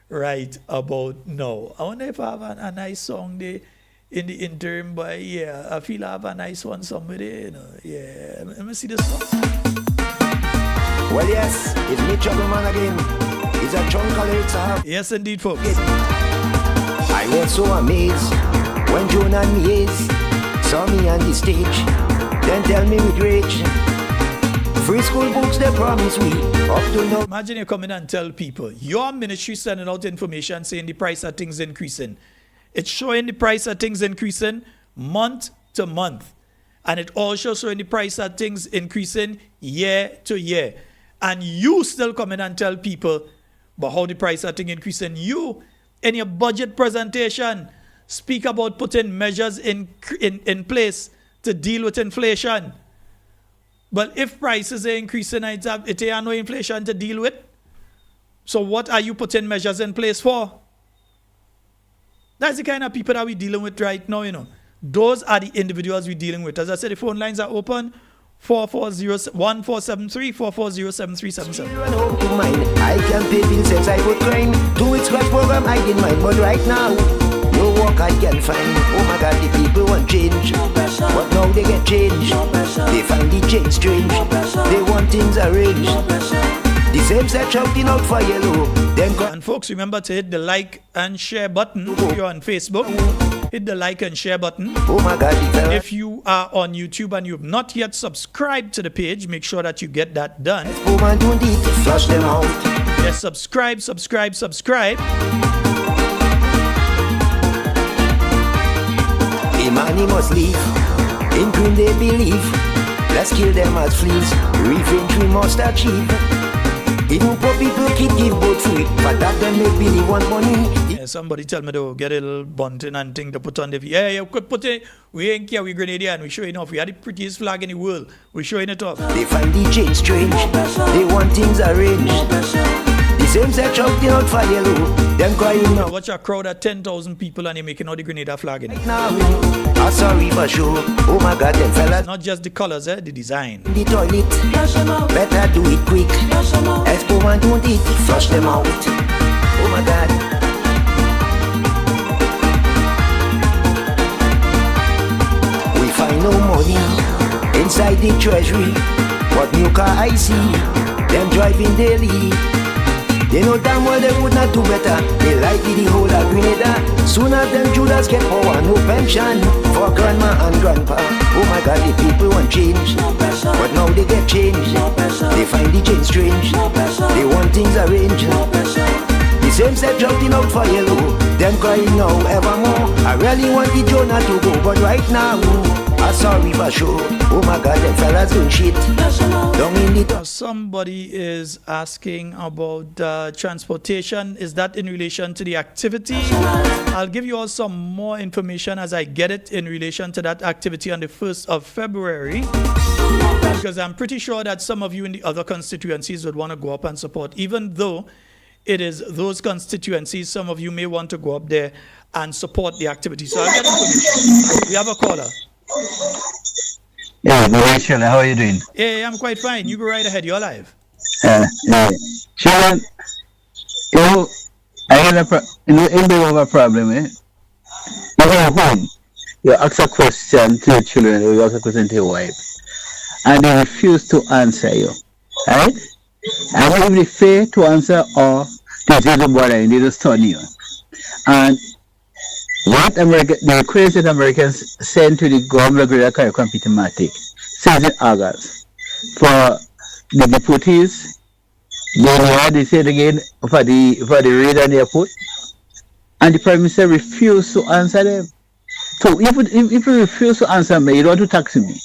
right about now. I wonder if I have a nice song there in the interim, but yeah, I feel I have a nice one somewhere there, you know. Yeah, let me see this one. Well, yes, it's me, Chuckleman again. It's a chunk of lyrics I have. Yes, indeed, folks. I was so amazed when Joan and Maze saw me on the stage. Then tell me with rage, free school books they promise we up to now. Imagine you come in and tell people your ministry sending out information saying the price of things increasing. It's showing the price of things increasing month to month. And it also showing the price of things increasing year to year. And you still come in and tell people about how the price of things increasing. You, in your budget presentation, speak about putting measures in place to deal with inflation. But if prices are increasing, it ain't no inflation to deal with. So what are you putting measures in place for? That's the kind of people that we're dealing with right now, you know. Those are the individuals we're dealing with. As I said, the phone lines are open. 440-1473-7377. I can pay bills since I would crime. Do it scratch program, I did mine, but right now, no work I can find. Oh my God, the people want change, but now they get change. They find the change strange. They want things arranged. The same set shouting out for yellow. And folks, remember to hit the like and share button if you're on Facebook. Hit the like and share button. Oh my God, if you are on YouTube and you've not yet subscribed to the page, make sure that you get that done. Woman, don't need to flush them out. Yes, subscribe. Imani must leave. In green they believe. Let's kill them as fleas. Revenge we must achieve. Even poor people keep give both free. But that them make believe want money. Yeah, somebody tell me to get a little bunting and thing to put on the you could put it. We ain't care, we Grenadian, we showing off. We are the prettiest flag in the world. We're showing it off. They find the change strange. They want things arranged. The same set shouting out for yellow. Them crying now. Watch a crowd of 10,000 people and you're making all the Grenada flag in it. Now, I'm sorry for sure. Oh my God, them fellas. Not just the colors, the design. The toilet, better do it quick. Expo man don't eat, flush them out. Oh my God. We find no money inside the treasury. What new car I see, them driving daily. They know damn well they would not do better. They like the whole of Grenada. Soon as them Judas get power, no pension for grandma and grandpa. Oh my God, the people want change, but now they get change. They find the change strange. They want things arranged. The same set shouting out for yellow. Them crying now evermore. I really want the Jonah to go, but right now, I'm sorry for sure. Oh my God, them fellas doing shit. Somebody is asking about transportation. Is that in relation to the activity? I'll give you all some more information as I get it in relation to that activity on the 1st of February. Because I'm pretty sure that some of you in the other constituencies would want to go up and support. Even though it is those constituencies, some of you may want to go up there and support the activity. So I'll get information. We have a caller. Yeah, Sheldon, how are you doing? Yeah, I'm quite fine. You go right ahead. You're live. Sheldon, I had a problem, eh? You go home, you ask a question to your children, or you ask a question to your wife, and they refuse to answer you, right? And it will be fair to answer, or they don't bother and they just turn you. And what the request that Americans sent to the government of Grenada, Carriacou and Peter says in August for the deportees, they said again for the raid on the airport, and the Prime Minister refused to answer them. So if you refuse to answer me, you don't want to talk to me.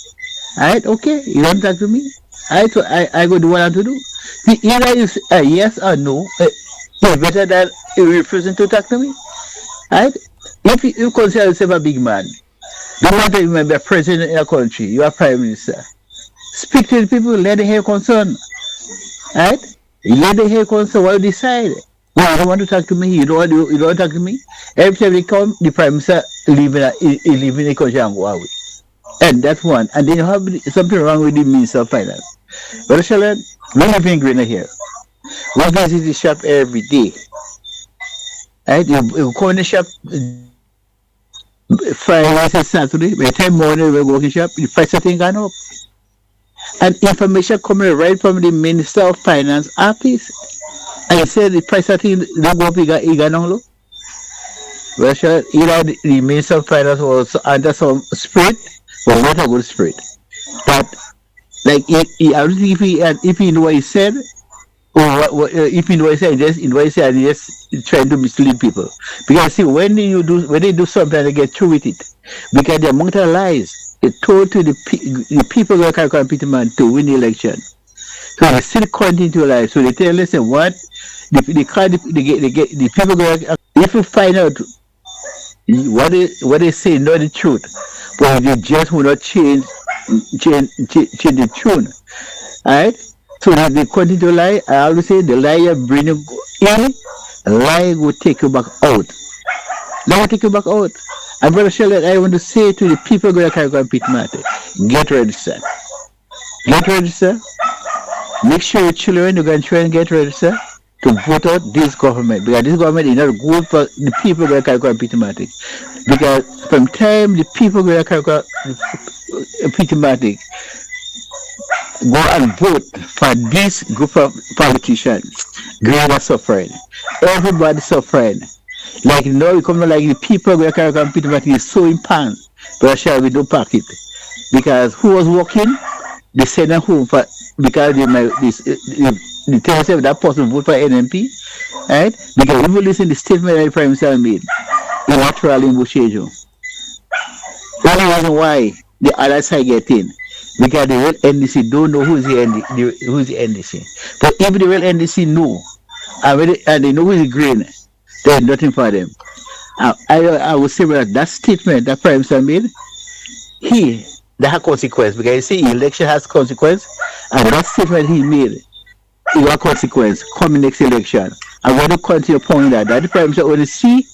Alright, okay, you don't talk to me. Alright, so I go do what I have to do. Either is a yes or no. It's better than you refusing to talk to me. Alright? If you consider yourself a big man, no matter you may be a president in a country, you are prime minister. Speak to the people, let them hear concern. Right? Let them hear concern, what you decide. No, you don't want to talk to me, you don't want to talk to me. Every time they come, the prime minister leave in the country and go away. And that's one. And then you have something wrong with the Minister of Finance. But Sheldon, we live in Grenada here. We visit the shop every day. Right? You go in the shop Friday, Saturday, by the time morning we go in the shop, the price of things gone up. And information coming right from the Minister of Finance office. And he said the price of things don't go up, he got down low. Well, either the Minister of Finance was under some spirit, but not a good spirit. But like I don't think if he knew what he said, or if he knew what he said, just trying to mislead people. Because see, when they do something, they get through with it. Because the amount of lies they told to the people who can compete to win the election. So they still continue to lie. So they tell, listen, what the people go, if you find out what they say, not the truth, but they just will not change the tune. Alright? So they continue to lie. I always say the liar bring kill, lie will take you back out. Lie will take you back out. And Brother Sheldon, I want to say to the people going to Carriacou and Pitmati, get ready, sir. Get ready, sir. Make sure your children, your grandchildren get ready, sir, to vote out this government. Because this government is not good for the people going to Carriacou and Pitmati. Because from time the people going to Carriacou and Pitmati go and vote for this group of politicians, Grenada suffering. Everybody suffering. Like now, you come like the people going to Carriacou and Pitmati is so in pan, but shall we do pack it? Because who was working, they send them home for because they tell us that person vote for NMP, right? Because if you listen to the statement that the Prime Minister made, electoral in Bushejo. Only reason why the other side get in, because the real NDC don't know who's the NDC. But if the real NDC know, and they know who is green, there's nothing for them. I would say that statement that Prime Minister made, that has consequence, because you see, election has consequence, and that statement he made, it has consequence coming next election. I want to continue pointing that the Prime Minister only see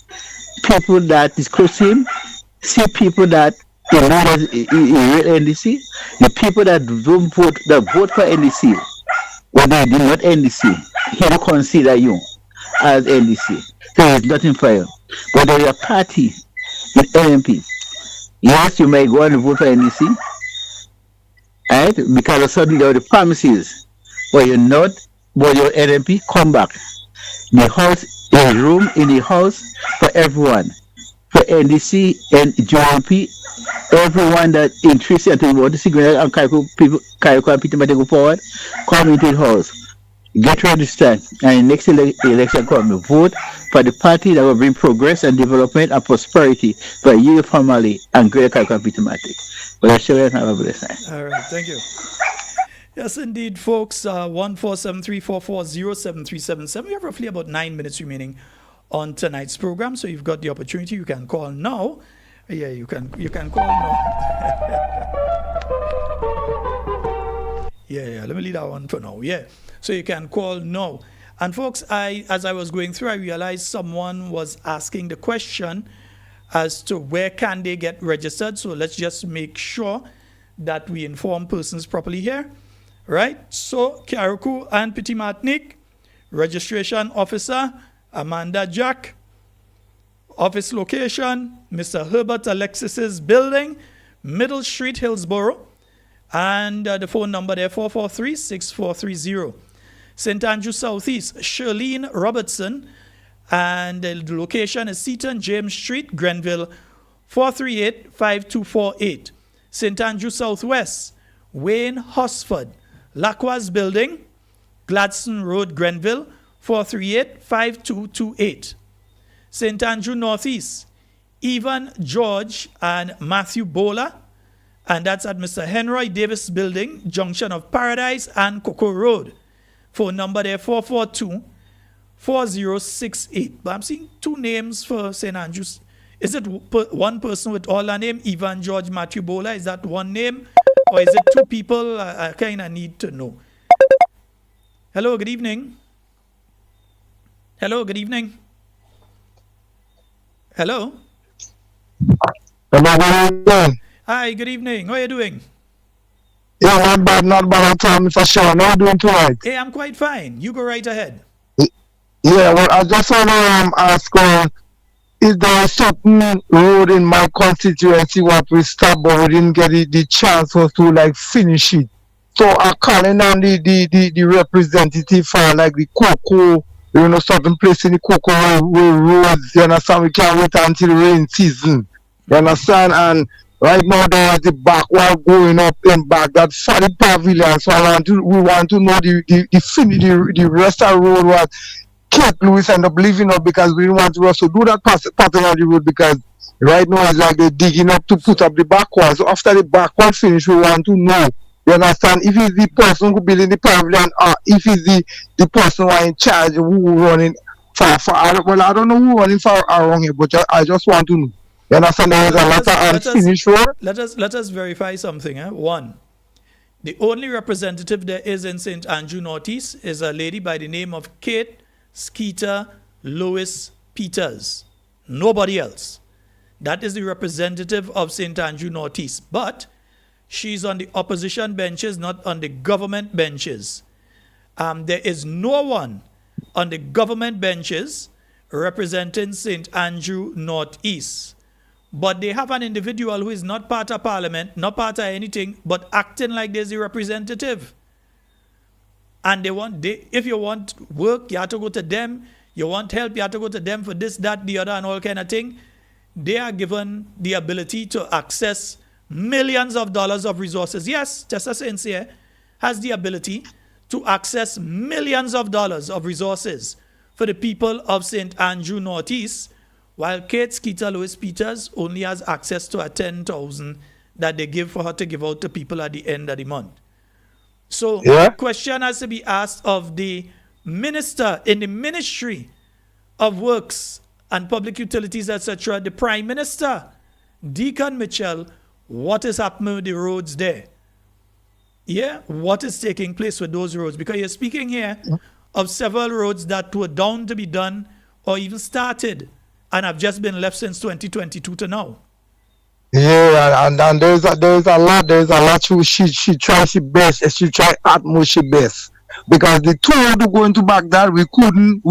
people that is close to him, see people that they know that real NDC, the people that don't vote, that vote for NDC, when they did not NDC, he will consider you as NDC. So there's nothing for you. But there is a party in LMP. Yes, you may go and vote for NDC, right? Because of suddenly there are the promises, but you're not, but your NMP come back. The house, a room in the house for everyone, for NDC and JMP, everyone that interested in want to see Grenada and Carriacou and Pitmati go forward, come into the house. Get registered, and next election come, vote for the party that will bring progress and development and prosperity for you, your family, and Greater Carriacou and Pitmati. But I sure have a blessed time. All right, thank you. Yes, indeed, folks. 14734407377. We have roughly about 9 minutes remaining on tonight's program, so you've got the opportunity. You can call now. Yeah, you can call now. yeah. Let me leave that one for now. Yeah. So you can call now. And folks, as I was going through, I realized someone was asking the question as to where can they get registered. So let's just make sure that we inform persons properly here. Right? So Carriacou and Petit Martinique, registration officer, Amanda Jack, office location, Mr. Herbert Alexis's building, Middle Street, Hillsborough, and the phone number there, 443-6430. St. Andrew Southeast, Shirlene Robertson, and the location is Seaton James Street, Grenville, 438-5248. St. Andrew Southwest, Wayne Hosford, Lacroix Building, Gladstone Road, Grenville, 438-5228. St. Andrew Northeast, Evan George and Matthew Bowler, and that's at Mr. Henry Davis Building, junction of Paradise and Cocoa Road. Phone number there, 442-4068. But I'm seeing two names for St. Andrews. Is it one person with all their name, Evan George Matthew Bowler? Is that one name? Or is it two people? I kind of need to know. Hello, good evening. Hello, good evening. Hello. Hi, good evening. How are you doing? Yeah, not bad at all, Mr. Sean. How are you doing tonight? Hey, I'm quite fine. You go right ahead. Yeah, well, I just want to ask, is there a certain road in my constituency what we start, but we didn't get the chance to like finish it? So I'm calling on the representative for like the cocoa, certain place in the cocoa roads, you understand? We can't wait until the rain season, you understand? And right now there is the back wall going up in back, that for the pavilion. So we want to know the rest of the road was Kate Lewis end up leaving up because we didn't want to also do that part of the road because right now it's like they're digging up to put up the back wall. So after the back wall finish, we want to know, you understand, if it's the person who building the pavilion or if it's the person who are in charge who running for I don't know who running for around here, but I just want to know. You understand, there is a lot of unfinished road. Let us verify something. One, the only representative there is in St. Andrew Northeast is a lady by the name of Kate Skeeter Lois Peters. Nobody else. That is the representative of St. Andrew Northeast. But she's on the opposition benches, not on the government benches. There is no one on the government benches representing St. Andrew Northeast. But they have an individual who is not part of parliament, not part of anything, but acting like there's a representative. And if you want work, you have to go to them. You want help, you have to go to them for this, that, the other, and all kind of thing. They are given the ability to access millions of dollars of resources. Yes, Tessa Sincere has the ability to access millions of dollars of resources for the people of St. Andrew Northeast, while Kate Skeeter Lois Peters only has access to a 10,000 that they give for her to give out to people at the end of the month. So the question has to be asked of the minister in the Ministry of Works and Public Utilities, etc., the Prime Minister, Deacon Mitchell, what is happening with the roads there? Yeah, what is taking place with those roads? Because you're speaking here of several roads that were down to be done or even started and have just been left since 2022 to now. Yeah, and there's a lot she tries her best, she try utmost she best. Because the two road going to Baghdad, we couldn't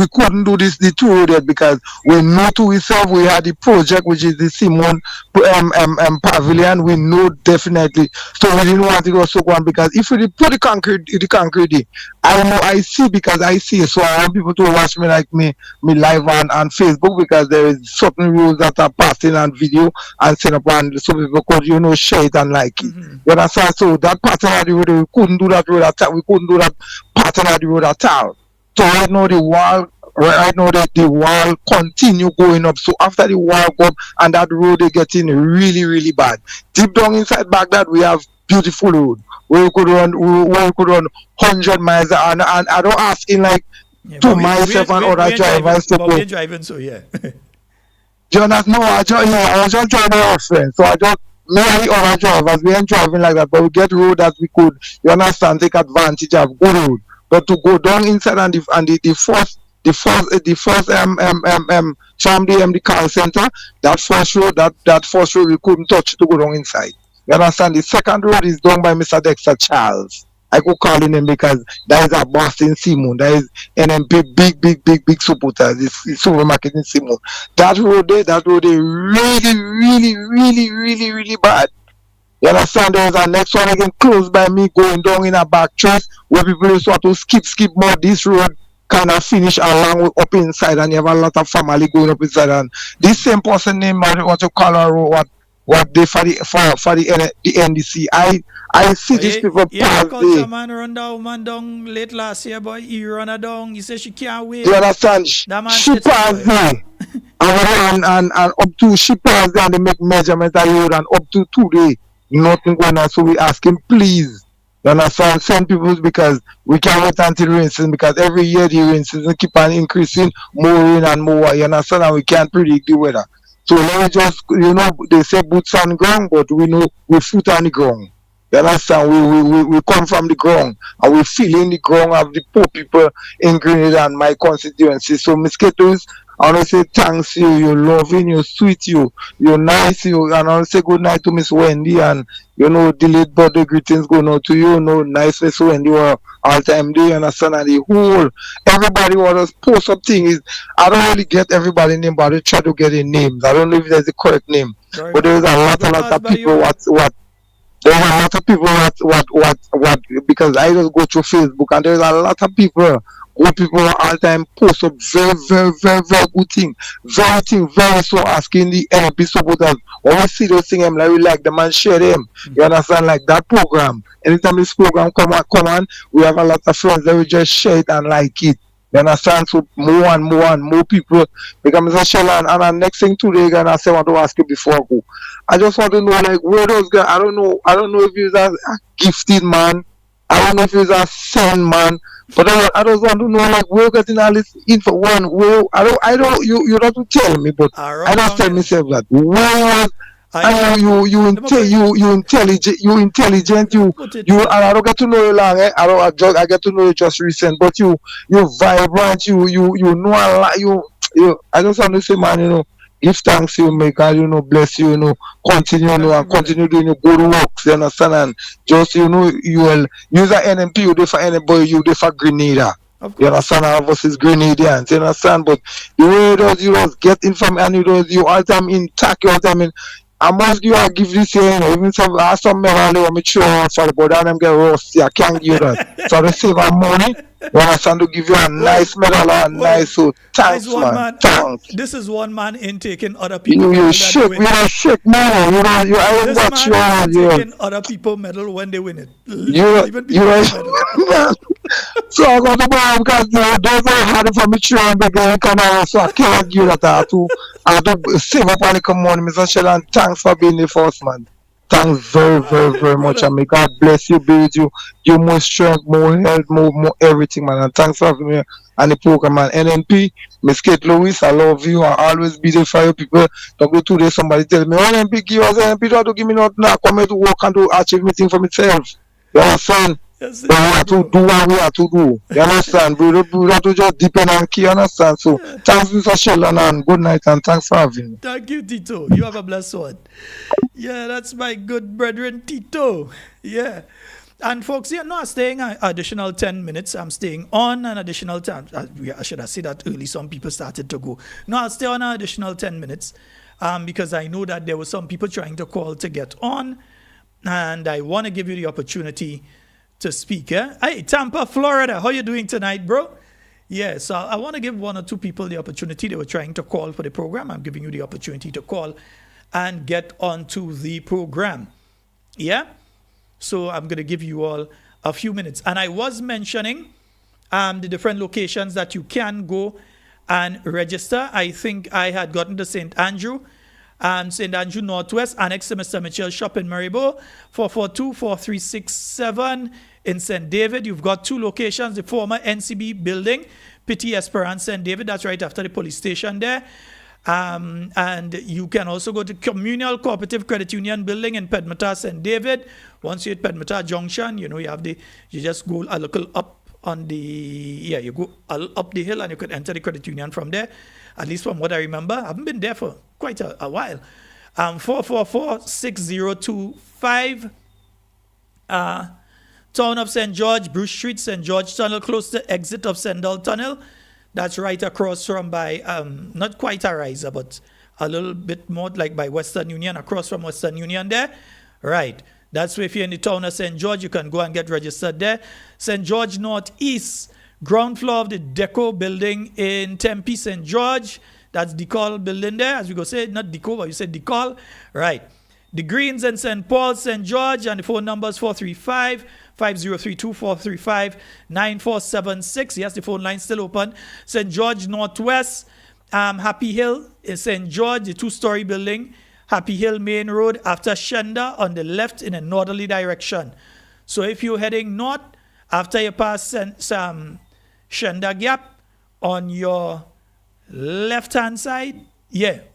do this the two road yet because we know to ourselves we had the project which is the Simon Pavilion. We know definitely, so we didn't want it also go on because if we put the concrete, I know I see because I see, so I want people to watch me like me live on Facebook because there is certain rules that are passing on video and send up on so people could share it and like it. You understand? So that pattern of the road we couldn't do that road at all. We couldn't do that pattern of the road at all. So right now the wall continue going up. So after the wall go up and that road is getting really, really bad. Deep down inside Baghdad we have beautiful road. We could run 100 miles and I don't ask in like 2 miles and other drivers to go. We're driving, so yeah. Jonas, no, I was just driving our friend. So me and the other drivers, we ain't driving like that, but we get road that we could, you understand, take advantage of good road. But to go down inside and the first the call center, that first road we couldn't touch to go down inside. You understand? The second road is done by Mr. Dexter Charles. I could call him because that is a boss in Simon. That is NMP big supporters. It's supermarket in Simon. That road really bad. You understand? There's a next one again close by me going down in a back trace where people just want to skip more. This road kind of finish along with up inside and you have a lot of family going up inside and this same person named what you call her what they for the NDC. I see these people pass the man run that woman down late last year, boy. He run her down. He said she can't wait. You understand? She passed there. and up to she passed there and they make measurements of road and up to today nothing going on. So we ask him, please, you understand, send people because we can't wait until rain season because every year the rain season keep on increasing, more rain and more, you understand, and we can't predict the weather. So let me just, they say boots on the ground, but we know we foot on the ground. You understand? We come from the ground and we feel in the ground of the poor people in Grenada and my constituency. So mosquitoes, I want to say thanks you, you're loving, you're sweet, you're nice, and I want to say good night to Miss Wendy and delayed birthday greetings going out to you, nice Miss Wendy or all time day, you understand, and the whole everybody want to post up things. I don't really get everybody's name, but I try to get their names. I don't know if there's a correct name. Sorry, but there's a lot of people there's a lot of people what because I just go through Facebook and there's a lot of people all the time post up very good thing. Very so asking the NLP supporters when we see those things like we like them and share them. You understand, like that program. Anytime this program come on, we have a lot of friends that will just share it and like it. You understand? So more and more people become Mr. Sheldon. And the next thing today, I say I want to ask you before I go. I just want to know like where those guys. I don't know if he's a gifted man. I don't know if he's a sane man. But I just want to know like where getting all this info. Where I don't you have to tell me, but I don't tell myself that where And you intelligent, and I don't get to know you long, I get to know you just recent, but you vibrant, you know a lot, I just want to say, man, give thanks you, make and bless you, continue, and continue doing your good works, you understand, and just you will use an NMP, you do for anybody, you do for Grenada. You understand, all of us is Grenadians, you understand, but the way you just get information, and you all time intact, you all time in. I must give this here, even some medal I'm sure for the body them get rusty. I can't give that. So they save our money. You understand, to give you a nice medal and nice thanks, man. Thanks. This is one man in taking other people. You shake, man. You I watch you on taking other people medal when they win it. So I got to buy because those are hard for me and they come out, so I can't give that. I have to save up on the money, Mr. Sheldon. Thanks for being the first man. Thanks very, very, very much. And may God bless you, be with you. You more strength, more health, more everything, man. And thanks for having me on the program, man. NNP, Miss Kate Lewis, I love you. I always be there for you people. Don't go 2 days, somebody tell me, NNP, give us NNP, don't give me nothing. I come here to work and to achieve anything for myself. You understand? Yes, we have to do what we have to do. You understand? We have to just depend on key, you understand? So, thanks, Mr. Sheldon, and good night, and thanks for having me. Thank you, Tito. You have a blessed one. Yeah, that's my good brethren, Tito. Yeah. And folks, you're not staying an additional 10 minutes. I'm staying on an additional time. I should have said that early. Some people started to go. No, I'll stay on an additional 10 minutes because I know that there were some people trying to call to get on, and I want to give you the opportunity to speak. Hey, Tampa, Florida, how you doing tonight, bro? Yeah, so I want to give 1 or 2 people the opportunity. They were trying to call for the program. I'm giving you the opportunity to call and get onto the program. Yeah? So I'm going to give you all a few minutes. And I was mentioning the different locations that you can go and register. I think I had gotten to St. Andrew Northwest, annex to Mr. Mitchell's shop in Maribo, 442-4367 in St. David. You've got 2 locations, the former NCB building, Petit Esperance St. David, that's right after the police station there. And you can also go to Communal Cooperative Credit Union building in Pedmata, St. David. Once you're at Pedmata Junction, you just go a little up on you go up the hill and you could enter the credit union from there. At least from what I remember. I haven't been there for quite a while. 444-6025. Town of St. George, Bruce Street, St. George Tunnel, close to exit of Sendall Tunnel. That's right across from by, not quite a riser, but a little bit more like by Western Union, across from Western Union there. Right. That's where if you're in the town of St. George, you can go and get registered there. St. George Northeast, ground floor of the Deco building in Tempe, St. George. That's Decol building there, as we go say, not Deco, but you say Decol. Right. The Greens in St. Paul, St. George, and the phone number is 435-5032-435-9476. Yes, the phone line's still open. St. George Northwest, Happy Hill in St. George, the 2-story building. Happy Hill Main Road after Shenda on the left in a northerly direction. So if you're heading north, after you pass Shenda Gap on your left-hand side,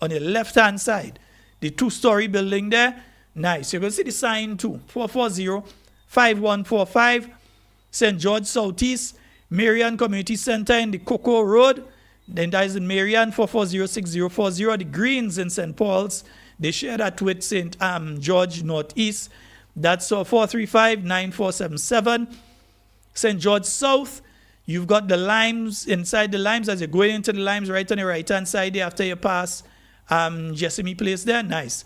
on your left-hand side, the 2-story building there, nice. You're going to see the sign too, 440-5145, St. George Southeast, Marian Community Center in the Cocoa Road, then that is in Marian, 440-6040, the Greens in St. Paul's. They share that with St. George Northeast. That's 435-9477. St. George South, you've got the Limes, inside the Limes, as you're going into the Limes, right on the right-hand side there after you pass Jessamy Place there. Nice.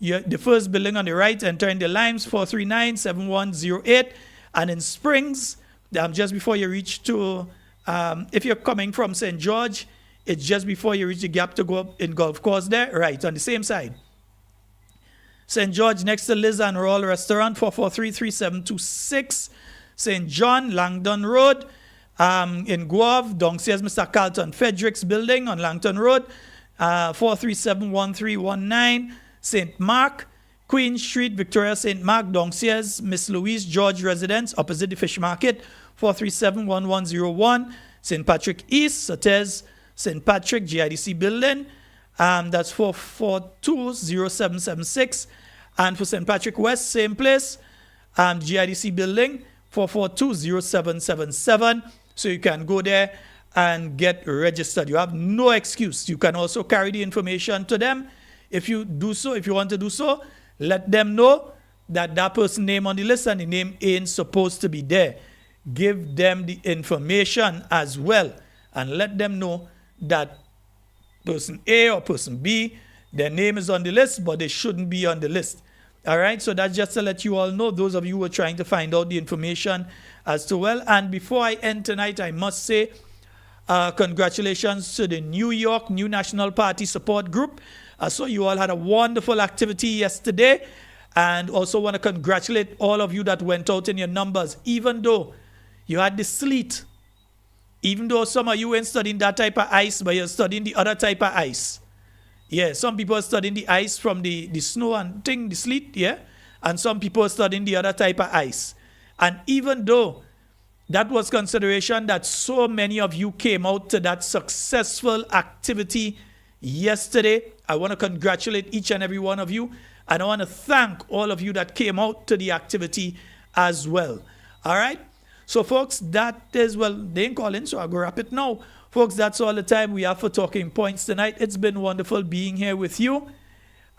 The first building on the right, entering the Limes, 439-7108. And in Springs, just before you reach to, if you're coming from St. George, it's just before you reach the gap to go up in Golf Course there, right, on the same side. St. George next to Liz and Royal Restaurant, 443-3726. St. John, Langdon Road. In Guave, downstairs Mr. Carlton Frederick's building on Langton Road, 437-1319. St. Mark, Queen Street, Victoria St. Mark, downstairs Miss Louise George Residence, opposite the Fish Market, 437-1101. St. Patrick East, Sautez, St. Patrick GIDC building. That's 442-0776. And for St. Patrick West, same place, GIDC building, 442-0777. So you can go there and get registered. You have no excuse. You can also carry the information to them. If you do so, if you want to do so, let them know that person's name on the list and the name ain't supposed to be there. Give them the information as well and let them know that person A or person B, their name is on the list, but they shouldn't be on the list. All right, so that's just to let you all know, those of you who are trying to find out the information as to well. And before I end tonight, I must say congratulations to the New York New National Party Support Group. I saw you all had a wonderful activity yesterday, and also want to congratulate all of you that went out in your numbers, even though you had the sleet, even though some of you ain't studying that type of ice, but you're studying the other type of ice. Yeah, some people are studying the ice from the snow and the sleet, yeah, and some people are studying the other type of ice. And even though that was consideration that so many of you came out to that successful activity yesterday, I want to congratulate each and every one of you, and I want to thank all of you that came out to the activity as well. All right? So, folks, that is, well, they ain't calling, so I'll go wrap it now. Folks, that's all the time we have for Talking Points tonight. It's been wonderful being here with you.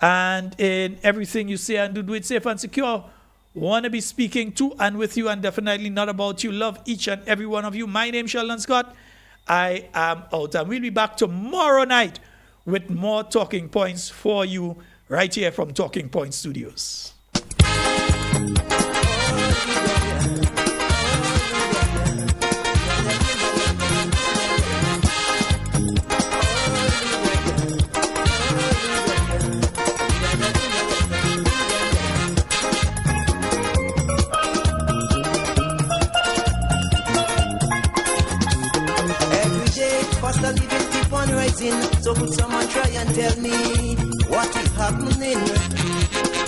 And in everything you say and do it safe and secure. Want to be speaking to and with you, and definitely not about you. Love each and every one of you. My name is Sheldon Scott. I am out. And we'll be back tomorrow night with more Talking Points for you right here from Talking Point Studios. Cost of living keep on rising, so could someone try and tell me what is happening?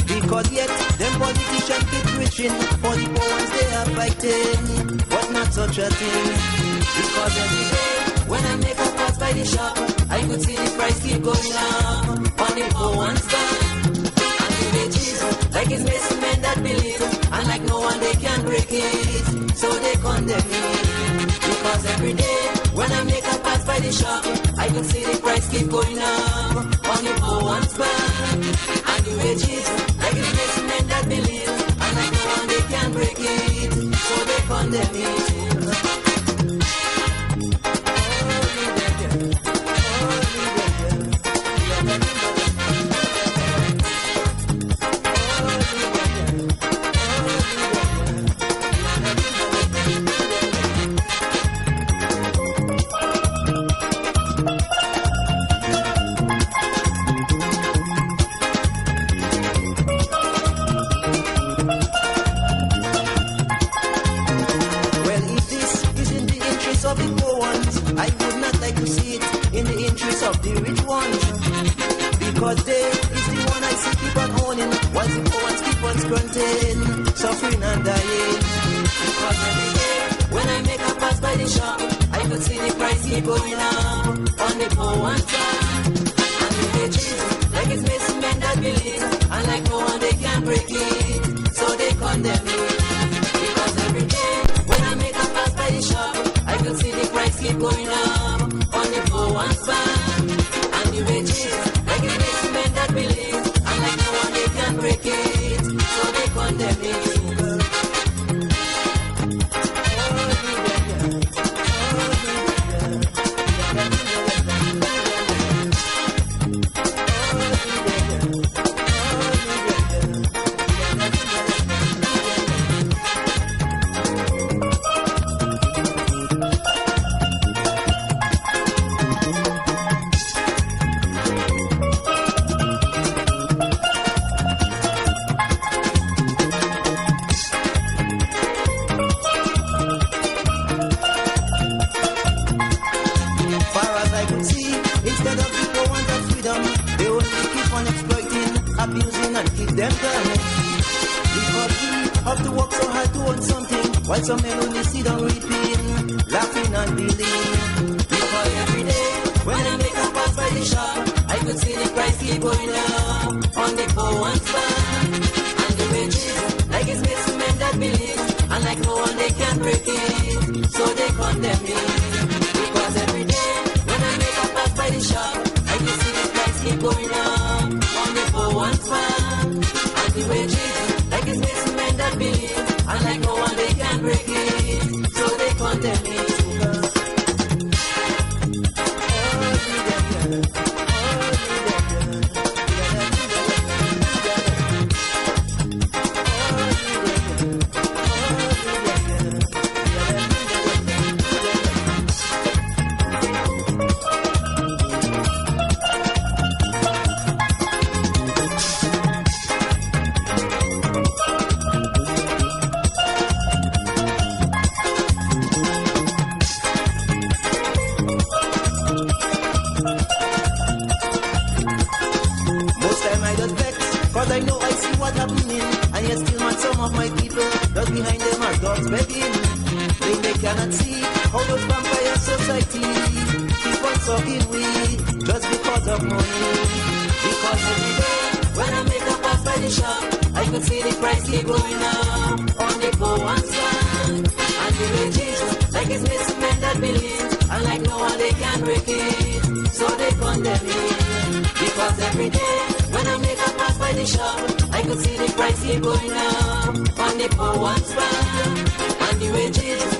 Because yet them politicians keep preaching for the poor ones they are fighting, but not such a thing. Because every day when I make a pass by the shop, I could see the price keep going up on the poor ones back. And the wages, like it's mason men that believe, and like no one they can break it, so they condemn me. Because every day when I make a pass by the shop, I can see the price keep going up on the poor ones back. And the wages, like it's mason men that believe, and like no one they can break it, so they condemn it. Because they is the one I see keep on owning, while the poor ones keep on grunting, suffering and dying. Because every day when I make a pass by the shop, I could see the price keep going up on the poor ones back. And the wages, like it's mason men that believe, and like no one they can break it, so they condemn me. Because every day when I make a pass by the shop, I could see the price keep going up on the poor ones back. And the wages, like it's mason men that believe, and like no one they can break it, so they condemn me. While some men only sit down weeping, laughing and believing. Because every day when I make a pass by the shop, I could see the price keep going up on the poor one's back. And the wages, like it's made some men that believe, and like no one they can break it, so they condemn me. Because every day when I make a pass by the shop, I can see the price keep going up on the poor one's back. And the wages, like it's made some men that believe, and like no one they can break it, so they condemn me. I know I see what happening, and yet still man some of my people just behind them are dogs begging. They cannot see how those vampire society keep on sucking weed just because of money. Because every day when I make a pass by the shop, I could see the price keep going up on the poor one's side. And the wages, like it's made some men that believe, and like no one they can break it, so they condemn me. Because every day when I make a pass by the shop, I could see the price keep going up on the poor one's back. And the wages,